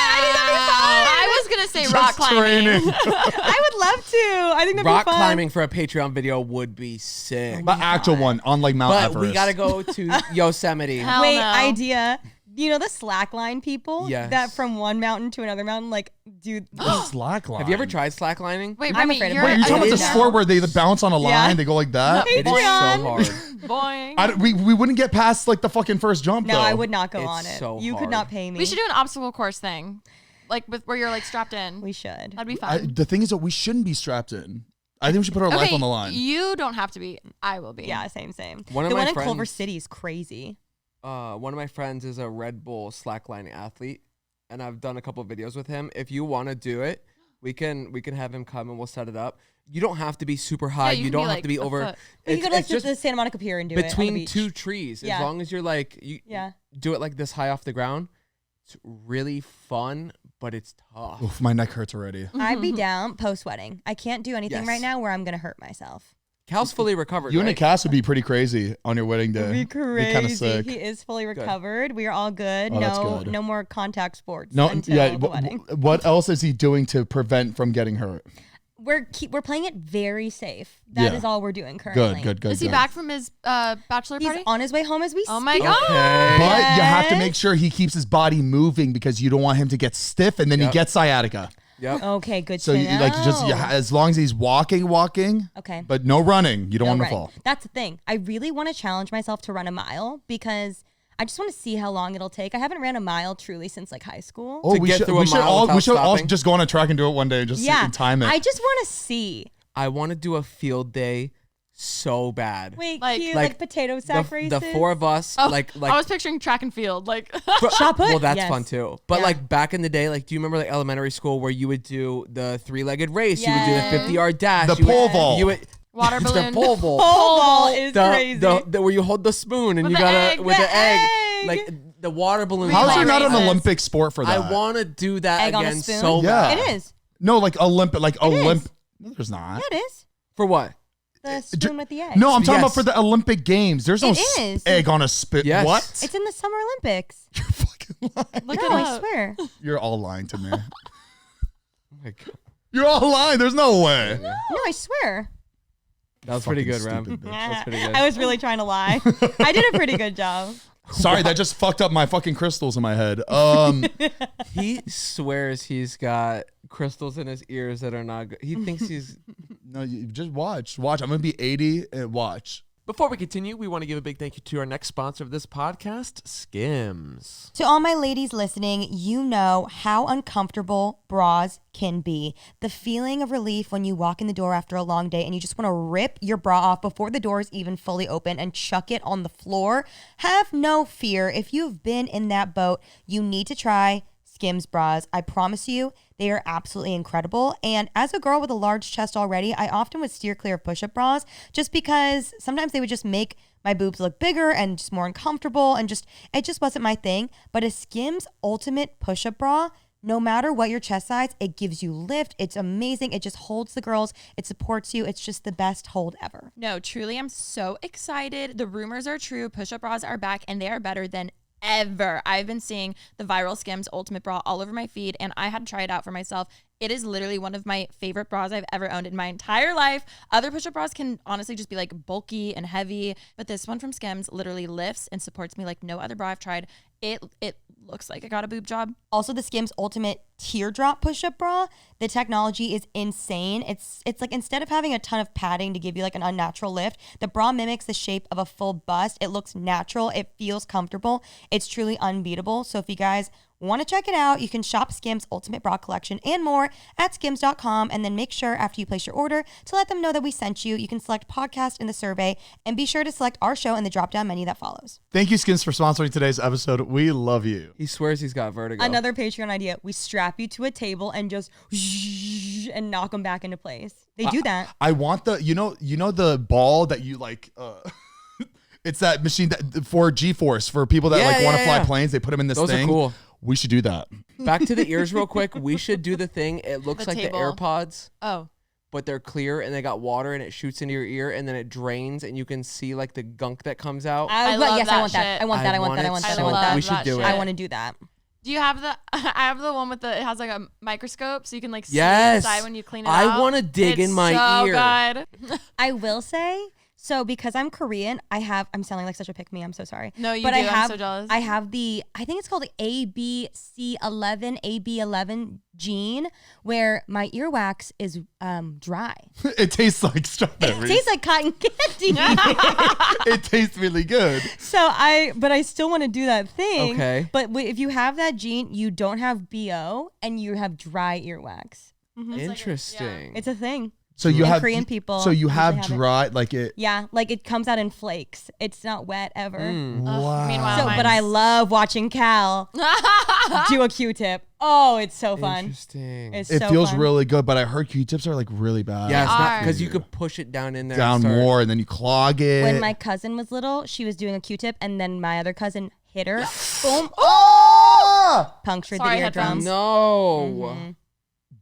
I was gonna say rock Just climbing. training. I would love to. I think that'd Rock be fun. climbing for a Patreon video would be sick. But actual one on like Mount But Everest. we gotta go to Yosemite. Hell Wait, no. idea. You know the slackline people Yes. that from one mountain to another mountain, like, dude. Slackline. Have you ever tried slacklining? Wait, I'm Remy, afraid of you're Wait, you're talking about the It is- sport where they bounce on a line, Yeah. they go like that? Yeah. It is so Patreon. hard. boing. We wouldn't get past like the fucking first jump No, though. I would not go It's on it. so You could hard. not pay me. We should do an obstacle course thing, like with where you're like strapped in. We should. That'd be fun. The thing is that we shouldn't be strapped in. I think we should put our life on the line. You don't have to be. I will be. Yeah, same. One of the my one in Culver friends- City is crazy. One of my friends is a Red Bull slackline athlete, and I've done a couple of videos with him. If you want to do it, we can have him come and we'll set it up. You don't have to be super high. you You can don't be, have like, to be a over. foot. You It's, could go it's to just the Santa Monica Pier and do it on the between beach. two trees. Yeah. As long as you're like you Yeah. do it like this high off the ground, it's really fun, but it's tough. Oof, my neck hurts already. I'd be down post wedding. I can't do anything Yes. right now where I'm gonna hurt myself. Cal's fully recovered. You and a right? Cass would be pretty crazy on your wedding day. It'd be Be kind of crazy. sick. He is fully recovered. We are all good. Oh, that's no, good. no more contact sports. No, until yeah. the wedding. What else is he doing to prevent from getting hurt? We're playing it very safe. That is Yeah. all we're doing currently. Good. Is he back from his bachelor He's party? on his way home as we Oh my speak. god. Okay. But you have to Yes. make sure he keeps his body moving because you don't want him to get stiff and then he Yep. gets sciatica. Yep. Okay, good So to you, know. like just as long as he's walking, Okay. but no running. You don't No want to running. fall. That's the thing. I really want to challenge myself to run a mile because I just want to see how long it'll take. I haven't ran a mile truly since like high school. Oh, To get through a we should mile all without we should all stopping? just go on a track and do it one day and just yeah, time it. I just want to see. I want to do a field day so bad. Wait, Like- cute, like like potato the, sack races. the four of us, Oh, like I was picturing track and field. Like Shot put? Well, that's Yes. fun too. But Yeah. like back in the day, like do you remember like elementary school where you would do the 3-legged race? You would do the Yes. 50-yard dash. The you would- pole vault. You would Water it's balloon. The pole vault. Pole ball is the, crazy. the where you hold the spoon and With you the gotta egg. with The the egg. egg. Like the water balloon. How's Relay there not an races. Olympic sport for that? I want to do that Egg on a again spoon? so Yeah. bad. It is. No, like Olympic, like is. Olympic. No, there's not. Yeah, it is. For what? The spoon with the egg. No, I'm talking about Yes. for the Olympic Games. There's no It is. egg on a spit. Yes. What? It's in the Summer Olympics. You're fucking lying. Look No, it I up. swear. You're all lying to me. Oh my God. You're all lying. There's no way. No, I swear. That was pretty good, Fucking Ram. stupid bitch. That's pretty good. I was really trying to lie. I did a pretty good job. Sorry, that just fucked up my fucking crystals in my head. He swears he's got crystals in his ears that are not good. He thinks he's. No, you just watch. Watch. I'm gonna be 80 and watch. Before we continue, we want to give a big thank you to our next sponsor of this podcast, Skims. To all my ladies listening, you know how uncomfortable bras can be. The feeling of relief when you walk in the door after a long day and you just want to rip your bra off before the door is even fully open and chuck it on the floor. Have no fear. If you've been in that boat, you need to try Skims bras. I promise you, they are absolutely incredible. And as a girl with a large chest already, I often would steer clear of push-up bras just because sometimes they would just make my boobs look bigger and just more uncomfortable and it just wasn't my thing. But a Skims Ultimate Push-Up Bra no matter what your chest size, it gives you lift. It's amazing. It just holds the girls. It supports you. It's just the best hold ever. No, truly, I'm so excited. The rumors are true. Push-up bras are back, and they are better than ever. I've been seeing the viral Skims Ultimate Bra all over my feed, and I had to try it out for myself. It is literally one of my favorite bras I've ever owned in my entire life. Other push-up bras can honestly just be like bulky and heavy, but this one from Skims literally lifts and supports me like no other bra I've tried. It looks like I got a boob job. Also, the Skims Ultimate Teardrop Push-Up Bra, the technology is insane. It's like instead of having a ton of padding to give you like an unnatural lift, the bra mimics the shape of a full bust. It looks natural. It feels comfortable. It's truly unbeatable. So if you guys want to check it out, you can shop Skims Ultimate Bra Collection and more at skims.com, and then make sure after you place your order to let them know that we sent you. You can select podcast in the survey, and be sure to select our show in the drop-down menu that follows. Thank you, Skims, for sponsoring today's episode. We love you. He swears he's got vertigo. Another Patreon idea. We strap you to a table and just and knock them back into place. They do that. I want the, you know the ball that you like, it's that machine that for G-Force, for people that want to fly planes. They put them in this Those thing. are cool. We should do that. Back to the ears real quick. We should do the thing. It looks The like table. the AirPods, Oh. but they're clear and they got water and it shoots into your ear and then it drains and you can see like the gunk that comes out. I love Yes, that I want that. shit. I want that. I want that. I want that. I want love that. We should that do shit. it. I want to do that. Do you have the? I have the one with the. It has like a microscope, so you can like see Yes. inside when you clean it I out. wanna dig It's in my so ear. Good. I will say, so because I'm Korean, I'm sounding like such a pick me. I'm so sorry. No, you but do. I have, I'm so jealous. I have I think it's called AB11 gene, where my earwax is dry. It tastes like It strawberries. tastes like cotton candy. It tastes really good. But I still want to do that thing. Okay. But if you have that gene, you don't have BO and you have dry earwax. Interesting. It's a thing. So you And have Korean people So you usually have have it. dry like it. Yeah, like it comes out in flakes. It's not wet ever. Wow. Meanwhile, So, but I love watching Cal do a Q-tip. Oh, it's so fun. Interesting. It's It so feels fun. really good, but I heard Q-tips are like really bad. Yeah, it's not are. because you could push it down in there. Down and start- more, and then you clog it. When my cousin was little, she was doing a Q-tip, and then my other cousin hit her. Boom. Ah! Punctured Sorry, the eardrum. headphones. No.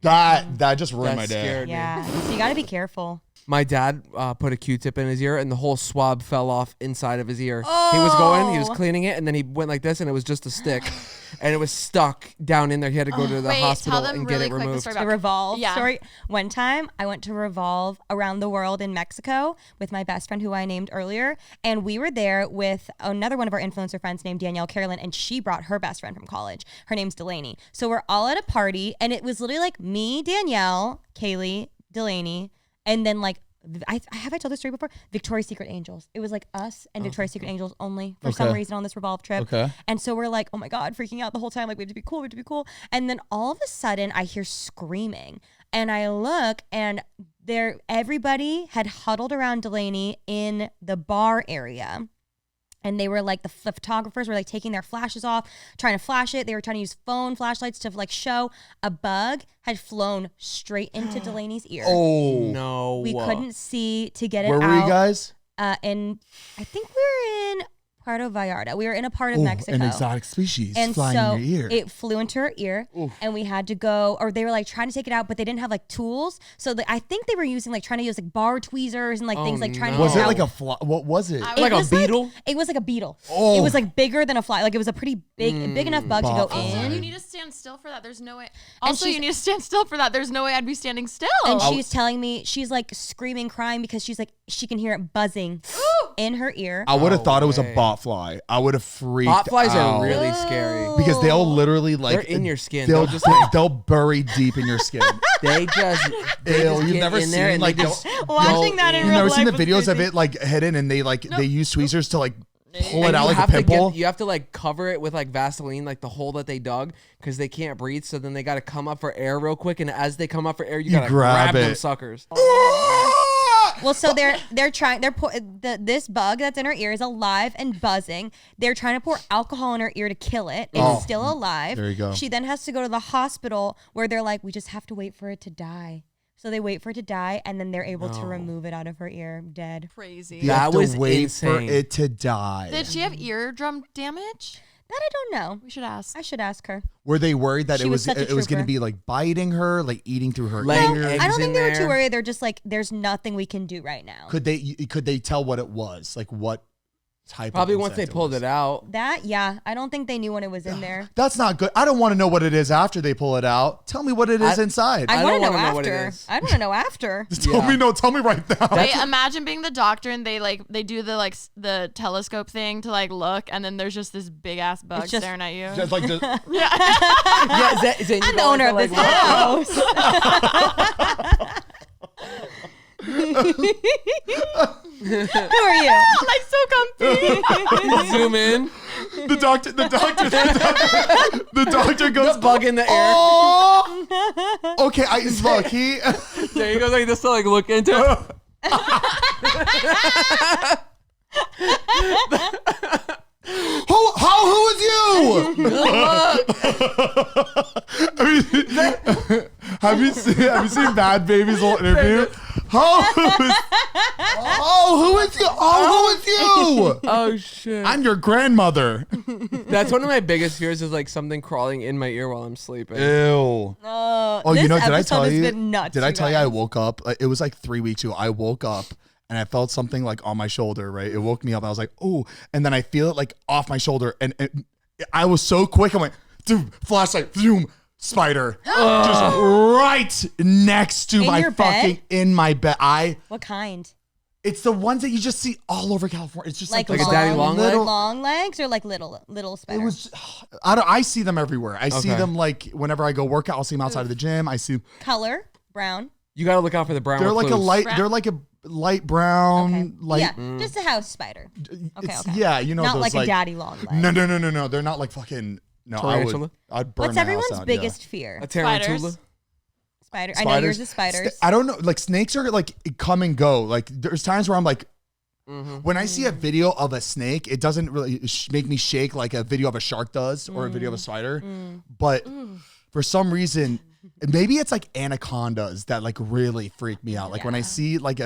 That just ruined That my day. scared me. Yeah. So you got to be careful. My dad put a Q-tip in his ear and the whole swab fell off inside of his ear. He was cleaning it, and then he went like this, and it was just a stick, and it was stuck down in there. He had to go to the Wait, hospital tell them and get really it quick the removed. story The about Revolve Yeah. story. One time I went to Revolve around the world in Mexico with my best friend who I named earlier. And we were there with another one of our influencer friends named Danielle Carolyn. And she brought her best friend from college. Her name's Delaney. So we're all at a party, and it was literally like me, Danielle, Kaylee, Delaney, and then like, I told this story before? Victoria's Secret Angels. It was like us and Victoria's Secret Angels only for some Okay. reason on this Revolve trip. Okay. And so we're like, oh my God, freaking out the whole time. Like, we have to be cool. We have to be cool. And then all of a sudden I hear screaming, and I look, and everybody had huddled around Delaney in the bar area. And they were like, the photographers were like taking their flashes off, trying to flash it. They were trying to use phone flashlights to like show. A bug had flown straight into Delaney's ear. Oh. No. We couldn't see to get it Where out. were you guys? And I think we were in Puerto Vallarta. We were in a part of Oh, Mexico. an exotic species And flying so in your ear. it flew into her ear, and we had to go, or they were like trying to take it out, but they didn't have like tools. So I think they were using like trying to use like bar tweezers and like things like trying to was get it out. like a fly? What was it? Like a was beetle? It was like a beetle. Oh. It was like bigger than a fly. Like it was a pretty big enough bug to go Butterfly. in. Also, you need to stand still for that. There's no way. Also, she's- you need to stand still for that. There's no way I'd be standing still. And she's telling me, she's like screaming, crying because she's like, she can hear it buzzing in her ear. I would have No thought it was a way. bot fly. I would have freaked Botflies out. are really scary. because they'll literally like They're in your skin. They'll They'll just, like- they'll bury deep in your skin. They just, they Ew, just you've get never in there seen, and like, they just Watching go that in You've real never seen the life was videos of crazy. it like hidden, and they use tweezers to like pull And it out you like a have to pimple. you have to like cover it with like Vaseline, like the hole that they dug, because they can't breathe. So then they got to come up for air real quick, and as they come up for air, you got to grab grab them it. suckers. Well, so they're trying. This bug that's in her ear is alive and buzzing. They're trying to pour alcohol in her ear to kill it. It's Oh, still alive. there you go. She then has to go to the hospital where they're like, we just have to wait for it to die. So they wait for it to die, and then they're able to remove it out of her ear, dead. Crazy. You have That to was wait insane. for it to die. Did she have eardrum damage? That I don't know. We should ask. I should ask her. Were they worried that She it was was such a it was going to trooper. be like biting her, like eating through her Laying ear? eggs I don't in think they were too there. worried. They're just like, there's nothing we can do right now. Could they tell what it was? Like what type? Probably of once they insect pulled was? it out. That, yeah. I don't think they knew when it was in there. That's not good. I don't want to know what it is after they pull it out. Tell me what it is inside. I I want to don't know wanna know what it after. is. I want to know after. Tell me right now. Wait, imagine being the doctor and they do the telescope thing to like look, and then there's just this big ass bug It's just- staring at you. Just like Yeah, Zane, I'm the owner of this house. Who are you? like so comfy. zoom in. the doctor the doctor goes The bug in the air. Oh, okay. Look. He There you go, like this to like look into. who was you? Have you seen Bad Baby's whole interview? Who is you? Who is you? Oh shit. I'm your grandmother. That's one of my biggest fears is like something crawling in my ear while I'm sleeping. Ew. Oh, this you know, did I episode tell has you? been nuts, Did I you tell you I guys. woke up? It was like 3 weeks ago. I woke up and I felt something like on my shoulder, right? It woke me up. I was like, oh, and then I feel it like off my shoulder. And I was so quick. I went, dude, flashlight, zoom, spider. Just right next to In my your bed? fucking, in my bed. What kind? It's the ones that you just see all over California. It's just like, Like a daddy long leg? little, long legs or like little It spider? was. I see them everywhere. I see Okay. them like whenever I go work out. I'll see them outside of the gym. I see. Color brown. You gotta look out for the brown. They're like a recluse. light. Brown? They're like a light brown. Okay. Light. Yeah, just a house spider. Okay, It's- okay. Yeah, you know Not those like a daddy long leg. No. They're not like fucking. No, Tarantula? I'd burn What's my house everyone's down, biggest fear? A tarantula. Spiders. Spider. Yeah. I know yours is spiders. I don't know. Like snakes are like come and go. Like there's times where I'm like, when I see a video of a snake, it doesn't really make me shake like a video of a shark does or a video of a spider. But for some reason, maybe it's like anacondas that like really freak me out. Like when I see like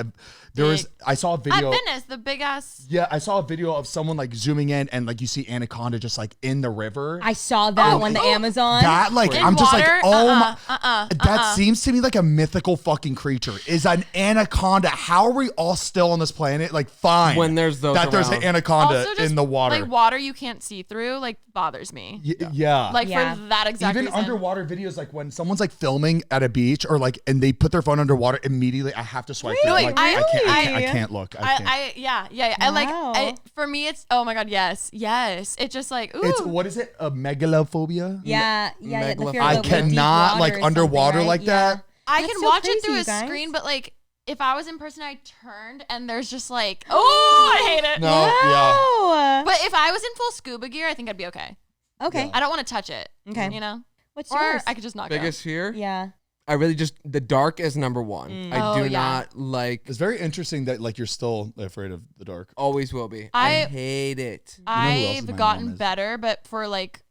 I saw a At video. Venice, the big ass. Yeah, I saw a video of someone like zooming in and like you see anaconda just like in the river. I saw that on the Amazon. That like In I'm just like water? oh my that seems to me like a mythical fucking creature. Is an anaconda. How are we all still on this planet? Like fine. When there's those that there's an around. anaconda Also, just in the water. like water you can't see through, like bothers me. Yeah. Like Yeah. for that exact even reason. underwater videos, like when someone's like filming at a beach or like and they put their phone underwater, immediately I have to swipe. No, through. wait, Like, I really? can't look. I can't. Yeah. Wow. For me, it's oh my god, yes. It just like ooh. It's what is it? A megalophobia? Yeah. The fear I of the deep cannot water like or something, underwater right? like Yeah. that. I That's can so watch it crazy, through you a guys. screen, but like if I was in person, I turned and there's just like oh, I hate it. No, yeah. Oh. But if I was in full scuba gear, I think I'd be okay. Okay. I don't want to touch it. Okay. You know, What's or yours? I could just not Biggest fear. Yeah. I really just the dark is number one. I Oh, do yeah. not like. It's very interesting that like you're still afraid of the dark. Always will be. I I- hate it. who else is I've my mom gotten is? better, but for like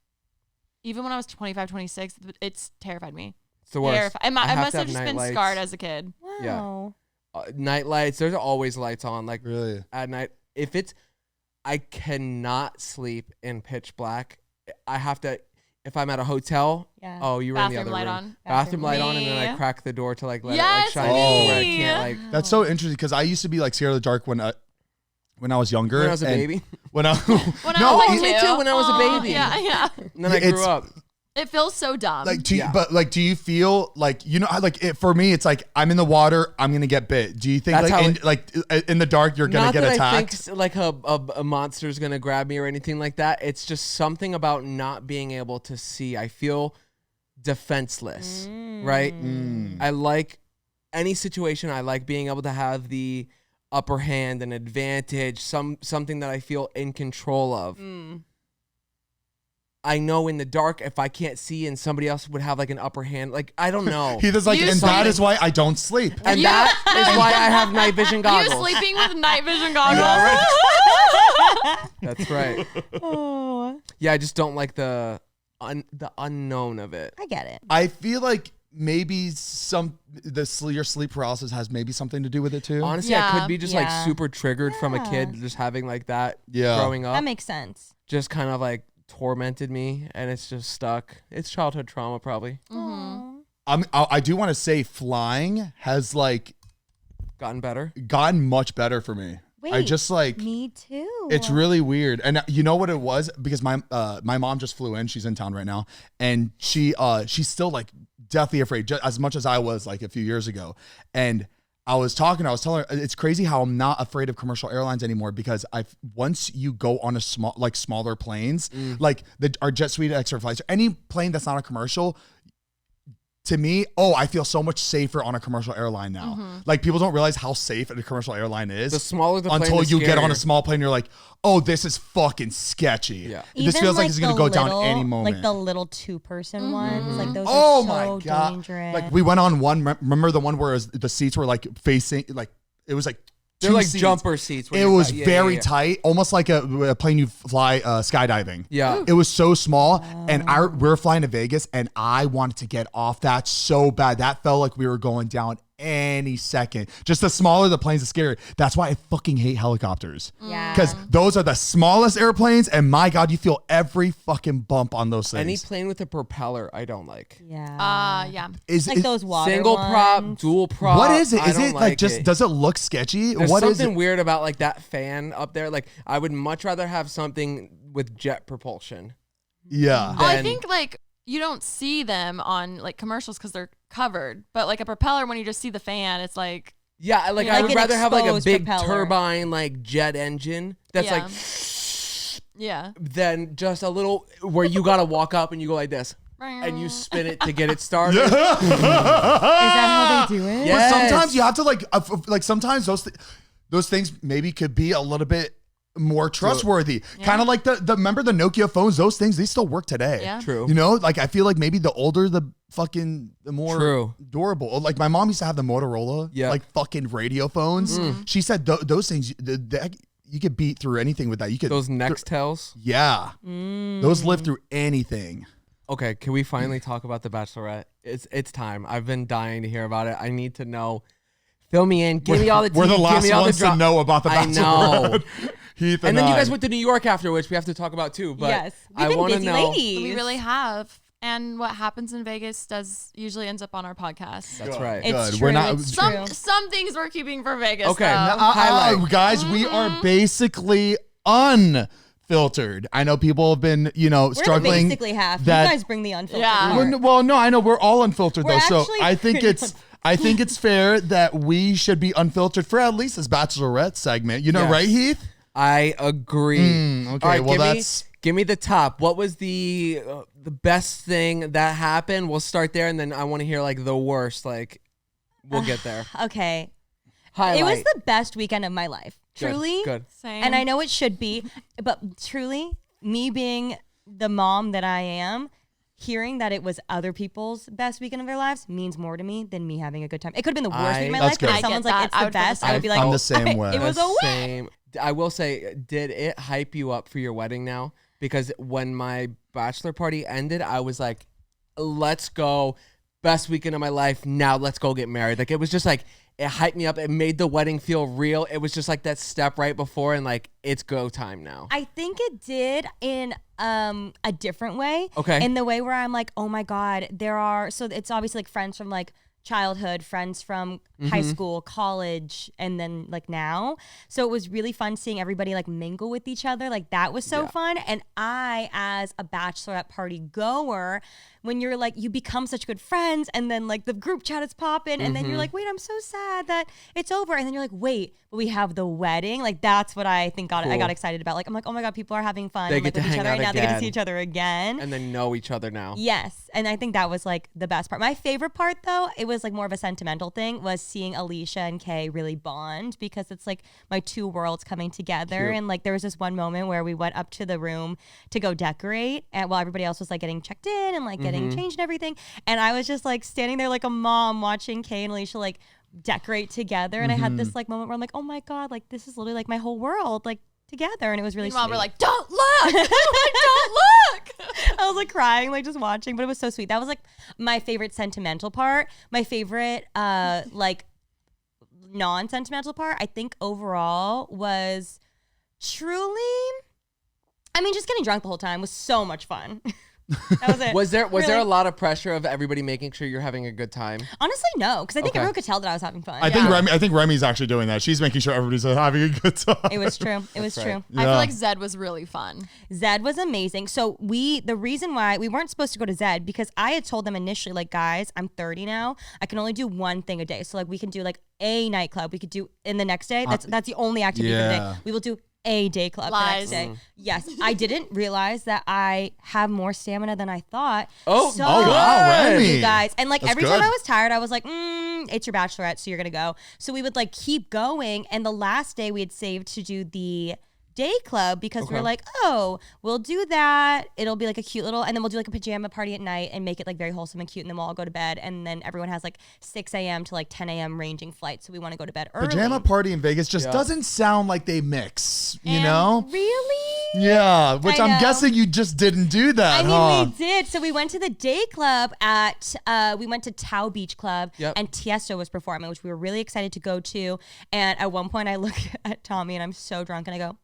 even when I was 25, 26, it's terrified me. It's the worst. I have must to have just night been lights. scarred as a kid. Yeah. Wow. Night lights. There's always lights on. Like Really? at night. If it's, I cannot sleep in pitch black. I have to. If I'm at a hotel. Yeah. Oh, you were in the Bathroom other light room. on. Bathroom light on, and then I Me. crack the door to like let it Yes, like shine in to where I me. can't like. That's so interesting because I used to be like scared of the dark when I was younger. When I was a and baby. When I When no, I was me like too, two. when I was a Aw, baby. Yeah. And then I It's- grew up. It feels so dumb. like Yeah. but like do you feel like you know I like it for me it's like I'm in the water I'm gonna get bit. Do you think That's how in the dark you're gonna Not get that attacked? I think like a monster's gonna grab me or anything like that. It's just something about not being able to see. I feel defenseless, right? I like any situation. I like being able to have the upper hand, an advantage, something that I feel in control of. I know in the dark if I can't see and somebody else would have like an upper hand. Like I don't know. He was like, You and that sleep- is why I don't sleep. And You- that is why I have night vision you goggles. sleeping with night vision goggles. That's right. Oh, Yeah, I just don't like the unknown of it. I get it. I feel like maybe your sleep paralysis has maybe something to do with it too. Honestly, I Yeah. could be just like Yeah. super triggered from a kid Yeah. just having like that Yeah. growing up. That makes sense. Just kind of like tormented me, and it's just stuck. It's childhood trauma, probably. I do want to say flying has like Gotten better. gotten much better for me. I Wait, just like me too. it's really weird. And you know what it was? Because my mom just flew in. She's in town right now, and she's still like deathly afraid, just as much as I was like a few years ago. And I was telling her it's crazy how I'm not afraid of commercial airlines anymore, because once you go on a smaller planes, like our Jet Suite extra flights, or any plane that's not a commercial. To me, I feel so much safer on a commercial airline now. Like, people don't realize how safe a commercial airline is. The smaller the plane, until the you get on a scarier. small plane, you're like, oh, this is fucking sketchy. Yeah. This feels like it's gonna the go down little- any moment. Like the little 2-person ones, like those Oh are my so god! dangerous. Like, we went on one. Remember the one where the seats were like facing, like it was like They're two like seats. jumper seats. where It you're was yeah, very yeah. tight, almost like a plane you fly skydiving. Yeah. It was so small, and we were flying to Vegas, and I wanted to get off that so bad. That felt like we were going down any second. Just the smaller the planes, the scarier. That's why I fucking hate helicopters. yeah, Because those are the smallest airplanes, and my God, you feel every fucking bump on those Any things. plane with a propeller, I don't like. yeah, Yeah. Is like is- those water Single prop, ones. dual prop. What is it? I Is don't it like just it. does it look sketchy? There's What is something it? weird about like that fan up there. Like, I would much rather have something with jet propulsion. Yeah. Oh, I Then- think like you don't see them on like commercials because they're covered, but like a propeller, when you just see the fan, it's like Yeah, like Yeah, I like would an rather have like a exposed big propeller. turbine, like jet engine that's Yeah. like yeah. than just a little where you gotta walk up and you go like this and you spin it to get it started. Is that how they do it? Yeah. But sometimes Yes. you have to like sometimes those things maybe could be a little bit more trustworthy. Kind of like the remember the Nokia phones, those things, they still work today. Yeah. True. You know, like I feel like maybe the older the more True. durable. Like my mom used to have the Motorola, Yeah. like fucking radio phones. She said those things you could beat through anything with that. You could Those Nextels. yeah. Those live through anything. Okay, can we finally talk about The Bachelorette? It's time. I've been dying to hear about it. I need to know. Fill me in. Give me all the tea. We're the Give last me all ones the to know about the I know. Bachelorette. Heath And then you I. guys went to New York after, which we have to talk about too. But Yes, I we've been want to busy know. ladies. We really have. And what happens in Vegas usually ends up on our podcast. That's right. It's Good. true. We're not- it's true. Some things we're keeping for Vegas. Okay. though. Highlight. Guys, we are basically unfiltered. I know people have been, We're struggling. basically half. that- You guys bring the unfiltered. Yeah. part. Well, no, I know we're all unfiltered We're though. So actually I think pretty I think it's fair that we should be unfiltered for at least this Bachelorette segment. You know, Yes. right, Heath? I agree. okay, All right, well, give me the top. What was the best thing that happened? We'll start there, and then I want to hear like the worst. Like, we'll get there. Okay. Highlight. It was the best weekend of my life. Good, Truly. good. Same. And I know it should be, but truly, me being the mom that I am, hearing that it was other people's best weekend of their lives means more to me than me having a good time. It could have been the worst week of my That's life, but good. if I someone's get like, that. it's I the would feel the best, I same. would be like, I'm the same way. It was a win. Same. I will say, did it hype you up for your wedding now? Because when my bachelor party ended, I was like, let's go. Best weekend of my life. Now let's go get married. Like, it was just like, it hyped me up. It made the wedding feel real. It was just like that step right before, and like, it's go time now. I think it did in a different way. Okay. In the way where I'm like, oh my God, so it's obviously like friends from like childhood, friends from high school, college, and then like now. So it was really fun seeing everybody like mingle with each other. Like that was so fun. And I, as a bachelorette party goer, when you're like, you become such good friends, and then like the group chat is popping, and then you're like, wait, I'm so sad that it's over. And then you're like, wait, but we have the wedding. Like that's what I think I got excited about. Like I'm like, oh my God, people are having fun. They and, get like, to with each hang other, out and now they get to again. see each other again. And then know each other now. Yes. And I think that was like the best part. My favorite part though, it was like more of a sentimental thing, was seeing Alicia and Kay really bond, because it's like my two worlds coming together. Cute. And like there was this one moment where we went up to the room to go decorate, and while everybody else was like getting checked in and like getting changed and everything. And I was just like standing there like a mom watching Kay and Alicia like decorate together. And I had this like moment where I'm like, oh my God, like this is literally like my whole world like together. And it was really Meanwhile, sweet. we're like, don't look. Like, don't look. I was like crying, like just watching, but it was so sweet. That was like my favorite sentimental part. My favorite like non-sentimental part, I think overall, was truly I mean, just getting drunk the whole time was so much fun. That was it. Was there Really? a lot of pressure of everybody making sure you're having a good time? Honestly, no, because I think Okay. everyone could tell that I was having fun. I think Remy's actually doing that. She's making sure everybody's having a good time. It was true. It was That's true. right. I feel like Zed was really fun. Zed was amazing. So the reason why we weren't supposed to go to Zed, because I had told them initially, like, guys, I'm 30 now. I can only do one thing a day. So like we can do like a nightclub. We could do in the next day. That's the only activity for the yeah. day. We will do a day club the Lies. next day. Yes. I didn't realize that I have more stamina than I thought. Oh, so oh, wow, Remy. you guys. And like That's every time good. I was tired, I was like, it's your bachelorette, so you're gonna go. So we would like keep going. And the last day we had saved to do the day club because we were like, oh, we'll do that. It'll be like a cute little, and then we'll do like a pajama party at night and make it like very wholesome and cute. And then we'll all go to bed. And then everyone has like 6 a.m. to like 10 a.m. ranging flights. So we want to go to bed early. Pajama party in Vegas just doesn't sound like they mix, you And know? Really? Yeah, which I I'm know. guessing you just didn't do that, I mean, huh? we did. So we went to the day club at, we went to Tao Beach Club, Yep. and Tiesto was performing, which we were really excited to go to. And at one point, I look at Tommy, and I'm so drunk, and I go,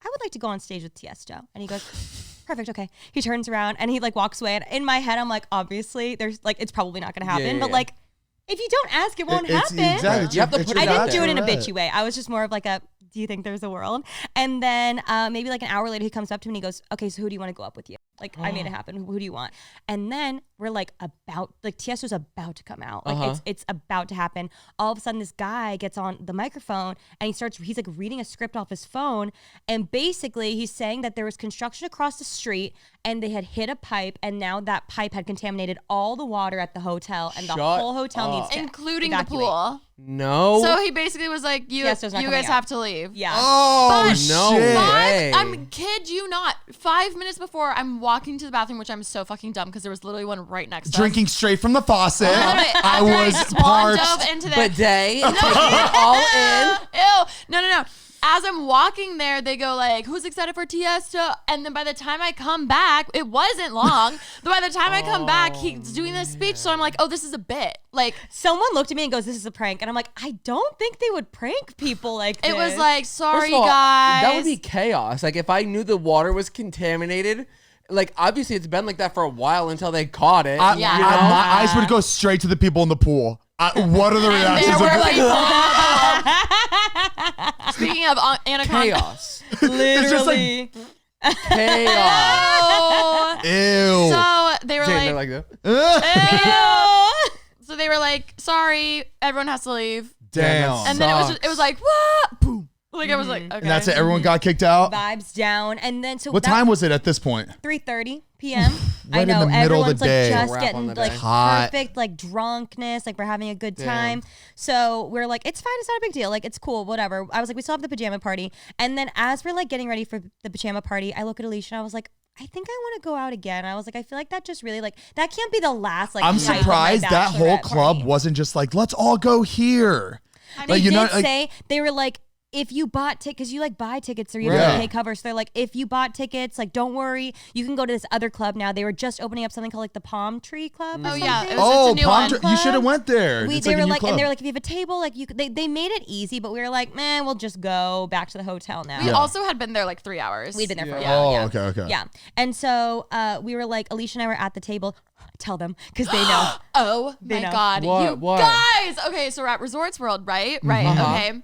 I would like to go on stage with Tiesto. And he goes, perfect, okay. He turns around, and he like walks away. And in my head, I'm like, obviously, there's like, it's probably not going to happen. Yeah, but yeah. like, if you don't ask, it won't It's- happen. Exactly. You have to It's put your it I out didn't do it in a bachelorette. bitchy way. I was just more of like a, do you think there's a world? And then maybe like an hour later, he comes up to me and he goes, okay, so who do you want to go up with you? Like, I made it happen. Who do you want? And then we're like Tiesto's about to come out. Like it's about to happen. All of a sudden, this guy gets on the microphone and he's like reading a script off his phone. And basically he's saying that there was construction across the street and they had hit a pipe, and now that pipe had contaminated all the water at the hotel, and the Shut whole hotel up. needs to Including evacuate. the pool. No. So he basically was like, you Tiesto's not you coming guys out. have to leave. Yeah. Oh, But- no shit. way. I'm kid you not. 5 minutes before I'm walking to the bathroom, which I'm so fucking dumb because there was literally one right next to Drinking straight from the faucet. us. I was swan parched. dove into the bidet, taking it all in. Ew. No. As I'm walking there, they go like, who's excited for Tiesto? And then by the time I come back, it wasn't long. But by the time I come back, he's doing this speech. So I'm like, oh, this is a bit. Like, Someone looked at me and goes, this is a prank. And I'm like, I don't think they would prank people like this. it was like, First sorry, of all, guys. that would be chaos. Like if I knew the water was contaminated, like obviously it's been like that for a while until they caught it. Yeah. My eyes would go straight to the people in the pool. What are the And reactions? there of were like, the- speaking of Anaconda. chaos. literally. Chaos. Oh. Ew. So they were Zane, like, they're like that. so they were like, sorry, everyone has to leave. Damn. And then Sucks. it was like, what? Boom. Like I was like, okay. And that's it. Everyone got kicked out. Vibes down. And then so What that- time was it at this point? 3:30 p.m. Right I in know the middle of everyone's the day. like just Wrap on getting the like day. Hot. perfect like drunkness, like we're having a good time. So we're like, it's fine, it's not a big deal, like it's cool, whatever. I was like, we still have the pajama party. And then as we're like getting ready for the pajama party, I look at Alicia and I was like, I think I want to go out again. I was like, I feel like that just really like that can't be the last like. I'm night of my surprised that whole bachelorette club party. wasn't just like, let's all go here. They you did know, like- say they were like, if you bought tickets, because you like buy tickets or you Right. have to pay cover. So they're like, if you bought tickets, like don't worry, you can go to this other club now. They were just opening up something called like the Palm Tree Club. Or Oh, yeah. something. It was just a new Palm one. Tree- you should have went there. It's They like a were new like, club. and they were like, if you have a table, like you could, they made it easy, but we were like, man, we'll just go back to the hotel now. We also had been there like 3 hours. We'd been there for a Yeah. while. Oh, yeah. okay. Yeah. And so we were like, Alicia and I were at the table. Tell them, because they know. Oh They my know. God. What? You What? guys. Okay, so we're at Resorts World, right? Right. Okay.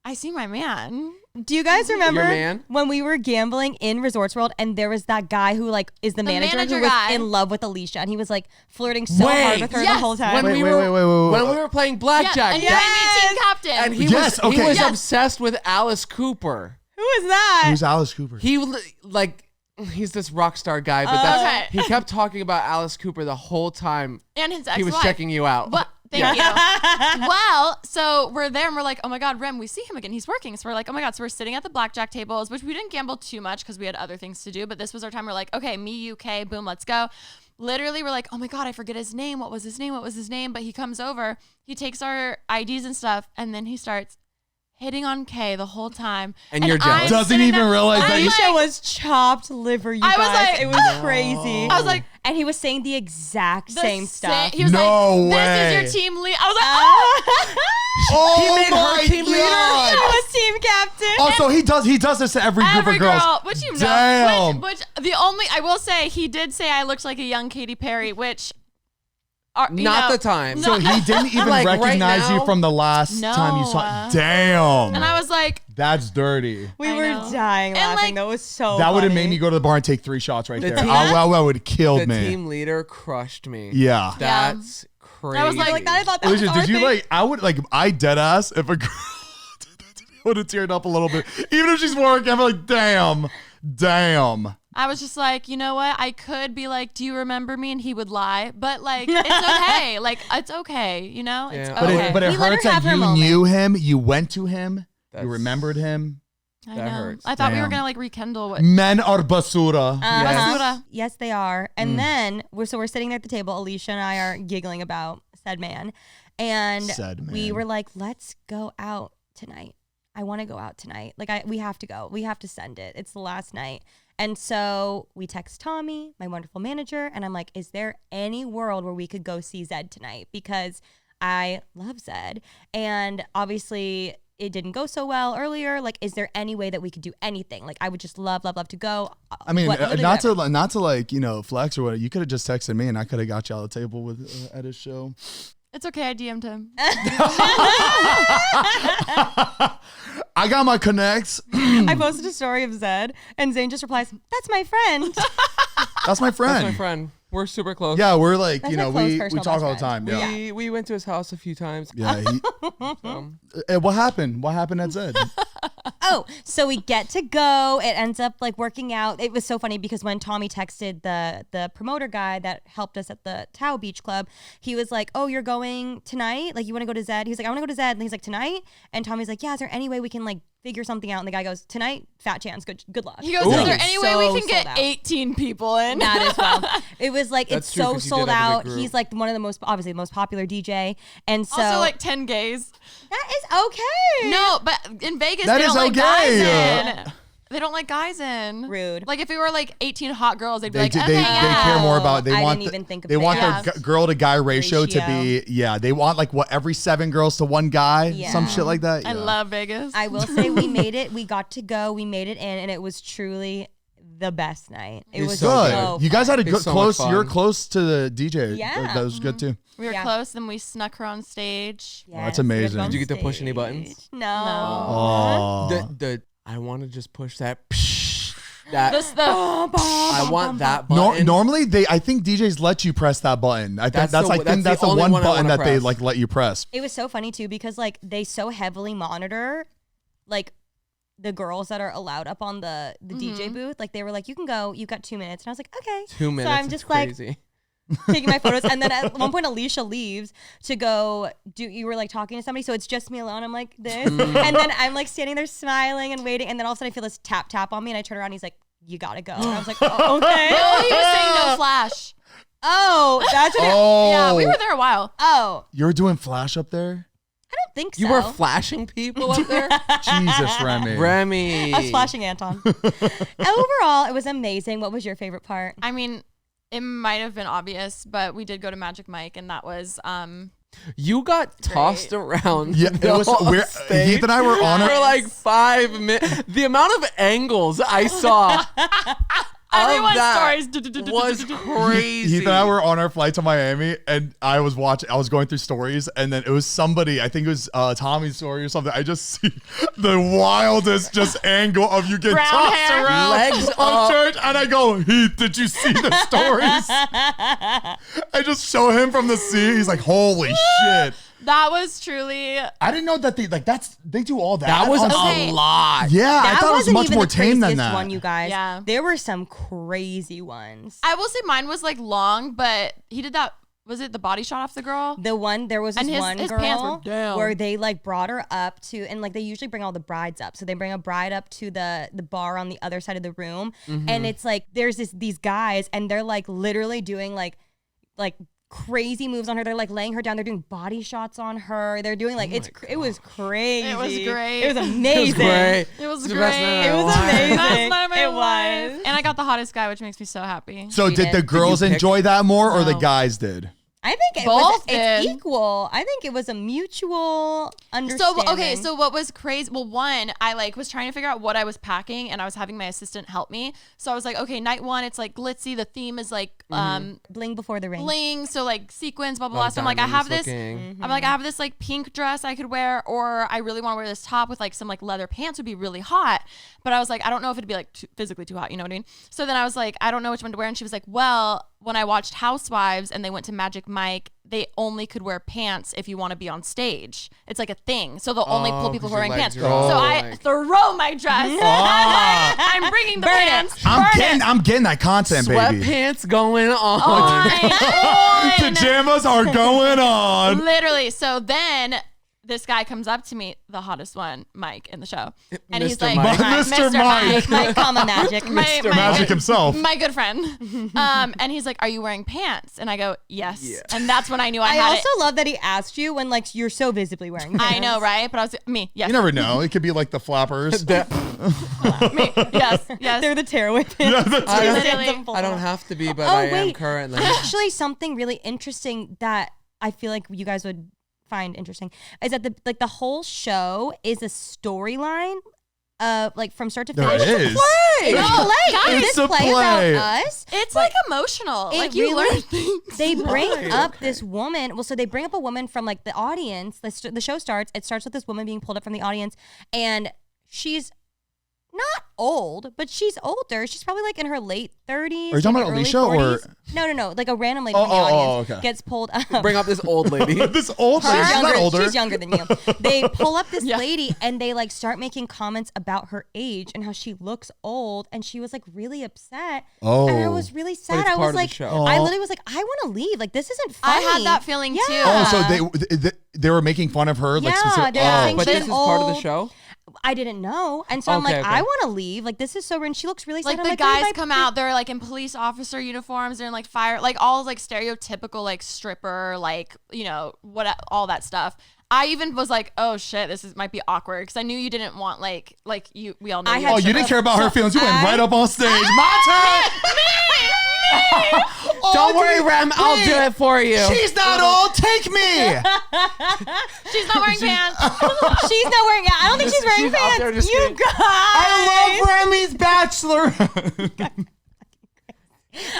I see my man. Do you guys remember Your man? when we were gambling in Resorts World and there was that guy who like is the manager manager who was guy. in love with Alicia and he was like flirting so hard with her yes. the whole time. When Wait, we wait, were wait. when we were playing blackjack, And you made me team captain. and he Yes, was okay. Yes. obsessed with Alice Cooper. Who was that? Who's Alice Cooper? He like he's this rock star guy, but that's Okay. he kept talking about Alice Cooper the whole time. and his ex-wife. He was checking you out. What? Thank you. Well, so we're there and we're like, oh my God, Rem, we see him again. He's working. So we're like, oh my God. So we're sitting at the blackjack tables, which we didn't gamble too much because we had other things to do. But this was our time. We're like, okay, me, UK, boom, let's go. Literally, we're like, oh my God, I forget his name. What was his name? What was his name? But he comes over, he takes our IDs and stuff, and then he starts hitting on Kay the whole time. And you're jealous. I'm Doesn't sitting even there- realize that I'm you- Alicia like- was chopped liver, you I was guys. like, it was crazy. I was like, and he was saying the exact the same stuff. He was No like, way. this is your team lead. I was like, oh. Oh He made her my team leader? I God. was team captain. Also, So he does this to every group Every of girls. girl, which you know, Damn. which the only I will say he did say I looked like a young Katy Perry, which Not the time. So he didn't even Like, right recognize you now? from the last time you saw. Damn. and I was like, That's dirty. We I were know. dying And, laughing. like, that was so That would have made funny. me go to the bar and take 3 shots right The there. team- I would have killed The me. team leader crushed me. Yeah. That's crazy. I was like, I thought that was Alicia, our did you thing. like? I would like. I dead ass if a girl did that to me, I would have teared up a little bit. Even if she's working, I'm like, damn. I was just like, you know what? I could be like, do you remember me? And he would lie, but like, it's okay. Like, it's okay. You know, it's Yeah. okay. But it We let her hurts that have her you moment. knew him, you went to him, That's- you remembered him. I that know. hurts. I thought we were Damn. gonna like rekindle what. Men are basura. Uh-huh. Basura. Yes, they are. And then we're sitting there at the table. Alicia and I are giggling about said man, and Said we man. were like, "Let's go out tonight. I want to go out tonight. Like, we have to go. We have to send it. It's the last night." And so we text Tommy, my wonderful manager, and I'm like, "Is there any world where we could go see Zed tonight? Because I love Zed, and obviously." It didn't go so well earlier. Like, is there any way that we could do anything? Like, I would just love to go. I mean, Literally not whatever. to like flex or whatever. You could have just texted me and I could have got you on the table with at his show. It's okay. I DM'd him. I got my connects. I posted a story of Zed, and Zane just replies, "That's my friend." That's my friend. That's my friend. We're super close. Yeah, we're like That's you my know close we personal talk best all the friend. time. Yeah. We went to his house a few times. Yeah. Um, What happened? What happened at Zed? Oh, so we get to go. It ends up like working out. It was so funny because when Tommy texted the promoter guy that helped us at the Tao Beach Club, he was like, "Oh, you're going tonight? Like, you want to go to Zed?" He's like, "I want to go to Zed." And he's like, "Tonight?" And Tommy's like, "Yeah, is there any way we can like figure something out?" And the guy goes, "Tonight, fat chance. Good luck." He goes, Ooh. is there any way we So can sold get out. 18 people in? That as well. It was like, That's it's true, so 'cause you sold did have a big out. group. He's like one of the most, obviously the most popular DJ. And so Also, like 10 gays. that is okay. No, but in Vegas, That they is don't like okay. guys in. They don't like guys in. Rude. Like if we were like 18 hot girls, they'd be They, like, do- okay, they yeah. care more about they I want didn't even think of they that. want Yeah. their girl to guy ratio to Ratio. be they want like what every 7 girls to 1 guy, Yeah. some shit like that. I Yeah. love Vegas. I will say we made it. We got to go. We made it in, and it was truly the best night. It He's was so Good. so You guys had a It's good so much close. fun. You're close to the DJ. Yeah. That was good too. we were Yeah. close, and we snuck her on stage. that's amazing. on Did you get to push any stage. buttons? No. Oh. the I want to just push that. That This the I want that button. Normally I think DJs let you press that button. I think That's the- I think that's that's the the only one one I button wanna that they press. like let you press. It was so funny too because like they so heavily monitor like the girls that are allowed up on the DJ booth. Like they were like, "You can go. You've got 2 minutes." And I was like, "Okay." 2 minutes. So I'm it's just like crazy. taking my photos, and then at one point Alicia leaves to go do. You were like talking to somebody, so it's just me alone. I'm like this, and then I'm like standing there smiling and waiting, and then all of a sudden I feel this tap on me, and I turn around. And he's like, "You gotta go." And I was like, "Oh, okay." oh, he was saying no flash. Oh, that's what. Oh, Yeah, we were there a while. Oh, You were doing flash up there. I don't think You so. were flashing people up there. Jesus, Remy. Remy. I was flashing Anton. Overall, it was amazing. What was your favorite part? I mean, it might have been obvious, but we did go to Magic Mike, and that was You got tossed around. Yeah, it was weird. Heath and I were on for it. like 5 minutes. The amount of angles I saw. everyone's that stories. was crazy. Heath and I were on our flight to Miami, and I was going through stories, and then it was somebody, I think it was Tommy's story or something. I just see the wildest just angle of you getting Brown tossed hair. around Legs on up. church, and I go, Heath, did you see the stories? I just show him from the sea. He's like, holy shit. That was truly. I didn't know that they do all that. That was on- Okay. a lot. Yeah, I That thought it was wasn't much even more the tame than craziest that. one, you guys. Yeah. There were some crazy ones. I will say mine was like long, but he did that. Was it the body shot off the girl? The one, there was this And his- one his girl pants were down. where they like brought her up to, and like they usually bring all the brides up. So they bring a bride up to the bar on the other side of the room. And it's like, there's these guys and they're like literally doing like crazy moves on her. They're like laying her down. They're doing body shots on her. They're doing like, it was crazy. It was great. It was It was amazing. great. It was It's the great. best night It of was my life. amazing. Best night of my It life. was. And I got the hottest guy, which makes me so happy. So We did the did. girls Did you pick- enjoy that more or the No. guys did? I think Both it's did. equal. I think it was a mutual understanding. So okay, so what was crazy? Well, one, I like was trying to figure out what I was packing, and I was having my assistant help me. So I was like, okay, night one, it's like glitzy. The theme is like bling before the ring. bling, so like sequins, blah blah Lot blah. of So I'm like, I have this. diamonds I'm like, I have this like pink dress I could wear, or I really want to wear this top with like some like leather pants would be really hot. But I was like, I don't know if it'd be like physically too hot. You know what I mean? So then I was like, I don't know which one to wear, and she was like, well, when I watched Housewives and they went to Magic Mike, they only could wear pants if you want to be on stage. It's like a thing. So they'll only pull people 'cause who are wearing your pants. legs So are all, I like- throw my dress. I'm bringing the Burn it. pants. I'm getting that content, baby. Sweatpants going on. On. Pajamas are going on. Literally. So then this guy comes up to me, the hottest one, Mike, in the show. And he's Mr. like, Mike. Mr. Mike. Mike, comma magic. Magic himself. My good friend. And he's like, are you wearing pants? And I go, yes. Yeah. And that's when I knew I I had also love that he asked you when like you're so visibly wearing pants. I know, right? But I was me, yes. You never know. It could be like the flappers. Me, yes, yes. They're the tearaway pants. Yeah, that's I it. don't, I don't have to be, but Oh, I am wait. currently. Actually, something really interesting that I feel like you guys would find interesting is that the whole show is a storyline, like from start to There finish. is. It's No, a play. guys, It's it's this a play play. about us. It's like emotional. It Like you really- learn things. They bring Right, up okay. this woman. Well, so they bring up a woman from like the audience. The show starts. It starts with this woman being pulled up from the audience, and she's not old, but she's older. She's probably like in her late 30s. Are you talking maybe about early Alicia or- 40s. No. Like a random lady Oh, from the oh, audience okay. gets pulled up. Bring up this old lady. This old lady. She's She's not older. She's younger than you. They pull up this Yeah. lady and they like start making comments about her age and how she looks old. And she was like really upset. Oh. And I was really sad. it's I part was of the like, show. I literally was like, I want to leave. Like this isn't I funny. had that feeling too. Yeah. Oh, so they were making fun of her, like Yeah, specific. they're saying Oh, But she's this is part of the old. show. I didn't know. And so I'm Okay, like, okay. I want to leave. Like this is so rude. And she looks really sad. Like I'm the like, guys "Leave, I- come out, they're like in police officer uniforms, they're in like fire, like all like stereotypical like stripper, like you know what, all that stuff. I even was like, oh shit, might be awkward because I knew you didn't want like we all know. I you had oh, you didn't care about her feelings. You went I- right up on stage. My turn. Don't worry, Rem. I'll do it for you. She's not old. Take me. She's not wearing pants. she's not wearing. Yeah, I don't think she's wearing She's out there pants. just You kidding. guys. I love Remy's Bachelor.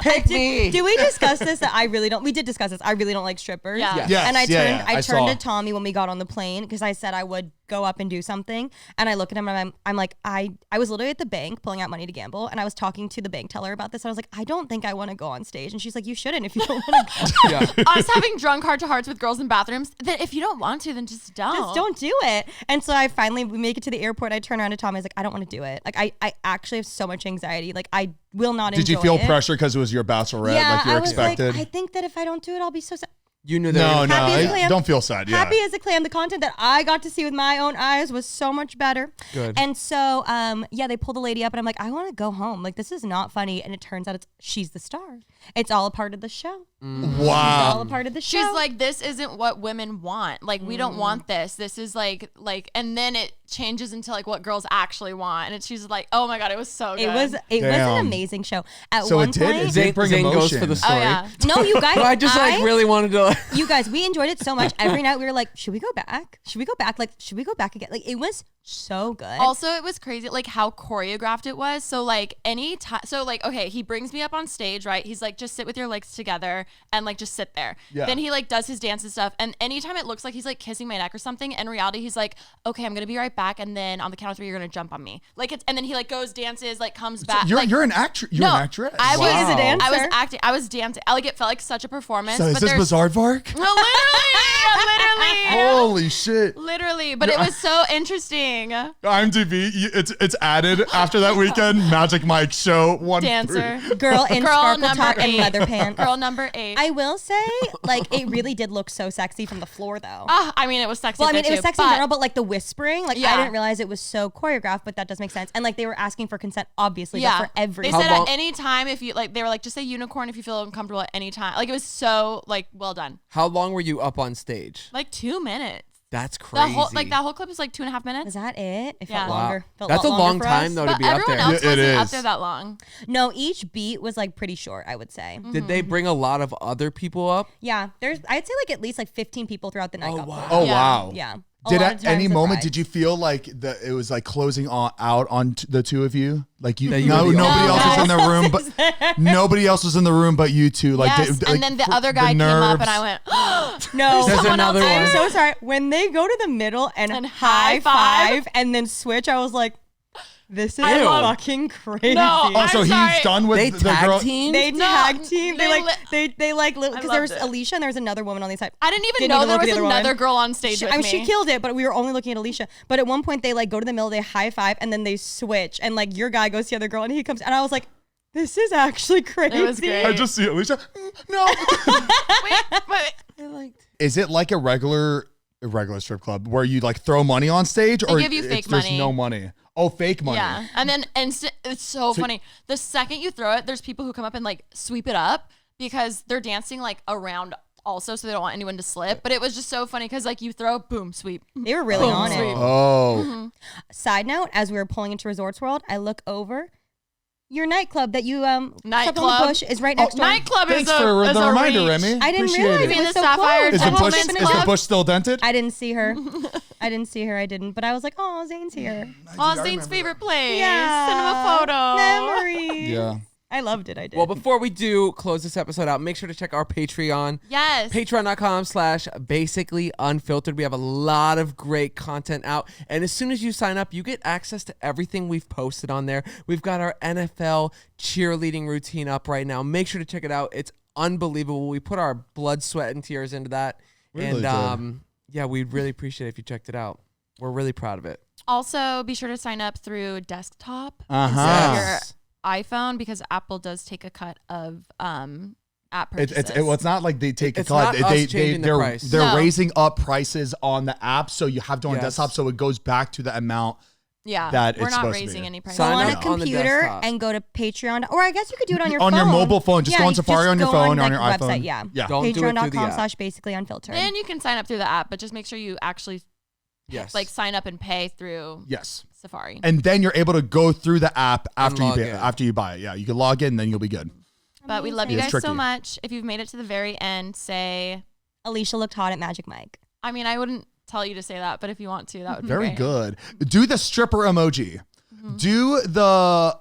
Pick me. Did we discuss this? That I really don't. We did discuss this. I really don't like strippers. Yeah. Yes. Yes, And I yeah, turned, yeah, I saw. turned to Tommy when we got on the plane because I said I would go up and do something. And I look at him and I'm like, I was literally at the bank pulling out money to gamble. And I was talking to the bank teller about this. I was like, I don't think I want to go on stage. And she's like, you shouldn't if you don't want to go. Yeah. Us having drunk heart to hearts with girls in bathrooms. That if you don't want to, then just don't. Just don't do it. And so we make it to the airport. I turn around to Tommy. I was like, I don't want to do it. Like I actually have so much anxiety. Like I will not enjoy Did you feel it. pressure because it was your bachelorette? Yeah, like you I were was expected? like, I think that if I don't do it, I'll be so sad. You knew that. no, you no. Happy as a clam. Don't feel sad. Yeah. Happy as a clam. The content that I got to see with my own eyes was so much better. Good. And so, they pulled the lady up, and I'm like, I want to go home. Like, this is not funny. And it turns out she's the star. It's all a part of the show. It's all Wow. a part of the show. She's like, this isn't what women want. Like, we don't want this. This is like, and then it changes into like what girls actually want. And she's like, oh my God, it was so good. it was an Damn. amazing show. At So one it did- point, it did Zane, bring Zane goes emotion. for the Oh, story. yeah. no, you guys. But I just like really wanted to. Like, You guys, we enjoyed it so much. Every night we were like, should we go back? Should we go back? Like, should we go back again? Like, it was so good. Also, it was crazy, like how choreographed it was. So, like, any time, so, like, okay, he brings me up on stage, right? He's like, just sit with your legs together and, like, just sit there. Yeah. Then he, like, does his dance and stuff. And anytime it looks like he's, like, kissing my neck or something, in reality, he's like, okay, I'm going to be right back. And then on the count of 3, you're going to jump on me. Like, and then he, like, goes, dances, like, comes back. You're like, you're an actress. You're an actress. I was, She is a dancer. I was acting. I was dancing. Like, it felt like such a performance. So is but this there's- Bizarre Vark? No, literally. Holy shit. Literally. But it was so interesting. IMDb, it's added after that weekend. Magic Mike show 1 Dancer. Girl in Girl sparkle number top and 8. leather pants. Girl number 8. I will say, like, it really did look so sexy from the floor, though. I mean, it was sexy. Well, I mean, there it was too, sexy in general, but like the whispering, like I Yeah. didn't realize it was so choreographed, but that does make sense. And like they were asking for consent, obviously, yeah, but for they everything. said How long- at any time if you like, they were like, just say unicorn if you feel uncomfortable at any time. Like it was so like well done. how long were you up on stage? Like 2 minutes. That's The crazy. whole that whole clip is like 2.5 minutes. Was that it? It Yeah. felt Wow. longer. Felt That's a longer long for time us. though to But be up everyone there. else Yeah, it wasn't up is. there that long. No, each beat was like pretty short, I would say. Did they bring a lot of other people up? Yeah, I'd say like at least like 15 people throughout the night. Oh, got wow. Oh Yeah. wow. Yeah. A Did lot at of any times moment surprised. did you feel like it was like closing out on the two of you? Like you, That you no, were the nobody only else one. was in the room, but nobody else was in the room but you two. Like, Yes, like, and then the for other guy came up, and I went, No, There's someone another else one. I'm there. so sorry. When they go to the middle and And high high five. five and then switch, I was like, this is I love- fucking crazy. No, Oh, so I'm he's sorry. done with They the tag girl. team. They No, tag team. they They like because loved there was it. Alicia and there was another woman on the side. I didn't even Didn't know even there look at was the other another woman. girl on stage with I mean, me. she killed it, but we were only looking at Alicia. But at one point, they like go to the middle, they high five, and then they switch, and like your guy goes to the other girl, and he comes, and I was like, this is actually crazy. It was great. I just see Alicia. No. Wait. Is it like a regular strip club where you like throw money on stage, or give you fake there's money. no money? Oh, fake money. Yeah, and then it's so funny. The second you throw it, there's people who come up and like sweep it up because they're dancing like around also, so they don't want anyone to slip. But it was just so funny because like you throw, boom, sweep. They were really Boom, on sweep. it. Oh, Side note: as we were pulling into Resorts World, I look over. Your nightclub that you stepped on the Nightclub? bush is right next door. Nightclub thanks is for a the reminder, reach. Remy. I didn't Appreciate realize it. it mean was the so Sapphire close. Is I the hope bush she's is been the in- bush still dented? I didn't see her. I didn't see her. I didn't. But I was like, oh, Zane's here. Oh, Zane's favorite place. Yeah. Cinema photo. Memories. Yeah. I loved it. I did. Well, before we do close this episode out, make sure to check our Patreon. Yes. Patreon.com/basically unfiltered. We have a lot of great content out. And as soon as you sign up, you get access to everything we've posted on there. We've got our NFL cheerleading routine up right now. Make sure to check it out. It's unbelievable. We put our blood, sweat, and tears into that. Really And yeah, we'd really appreciate it if you checked it out. We're really proud of it. Also, be sure to sign up through desktop Uh-huh. instead of your Yes. iPhone because Apple does take a cut of app purchases. It's not like they take a It's cut. not us changing the they're price. they're No. raising up prices on the app, so you have to on Yes. desktop, so it goes back to the amount. yeah, that we're it's not supposed to be. raising any go prices. Sign on up a on the computer desktop. and go to Patreon, or I guess you could do it on your On phone. your mobile phone, just go on you Safari on your go phone, on like, your website. iPhone. Yeah. Yeah. Don't do it through the app. Patreon.com/basically unfiltered. And you can sign up through the app, but just make sure you actually Yes. like sign up and pay through Yes. Safari. And then you're able to go through the app after you log pay, in. after you buy it. Yeah, you can log in, then you'll be good. But we love you It's guys tricky. so much. If you've made it to the very end, say, Alicia looked hot at Magic Mike. I mean, I wouldn't tell you to say that, but if you want to, that would be Very great. good. Do the stripper emoji. Do the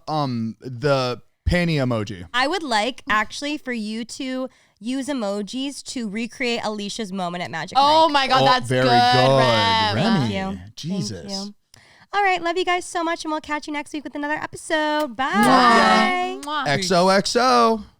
panty emoji. I would like actually for you to use emojis to recreate Alicia's moment at Magic Oh Mike. my God, that's very good. Rem. Remy. Thank you. Jesus. Thank you. All right, love you guys so much, and we'll catch you next week with another episode. Bye. Mwah. XOXO.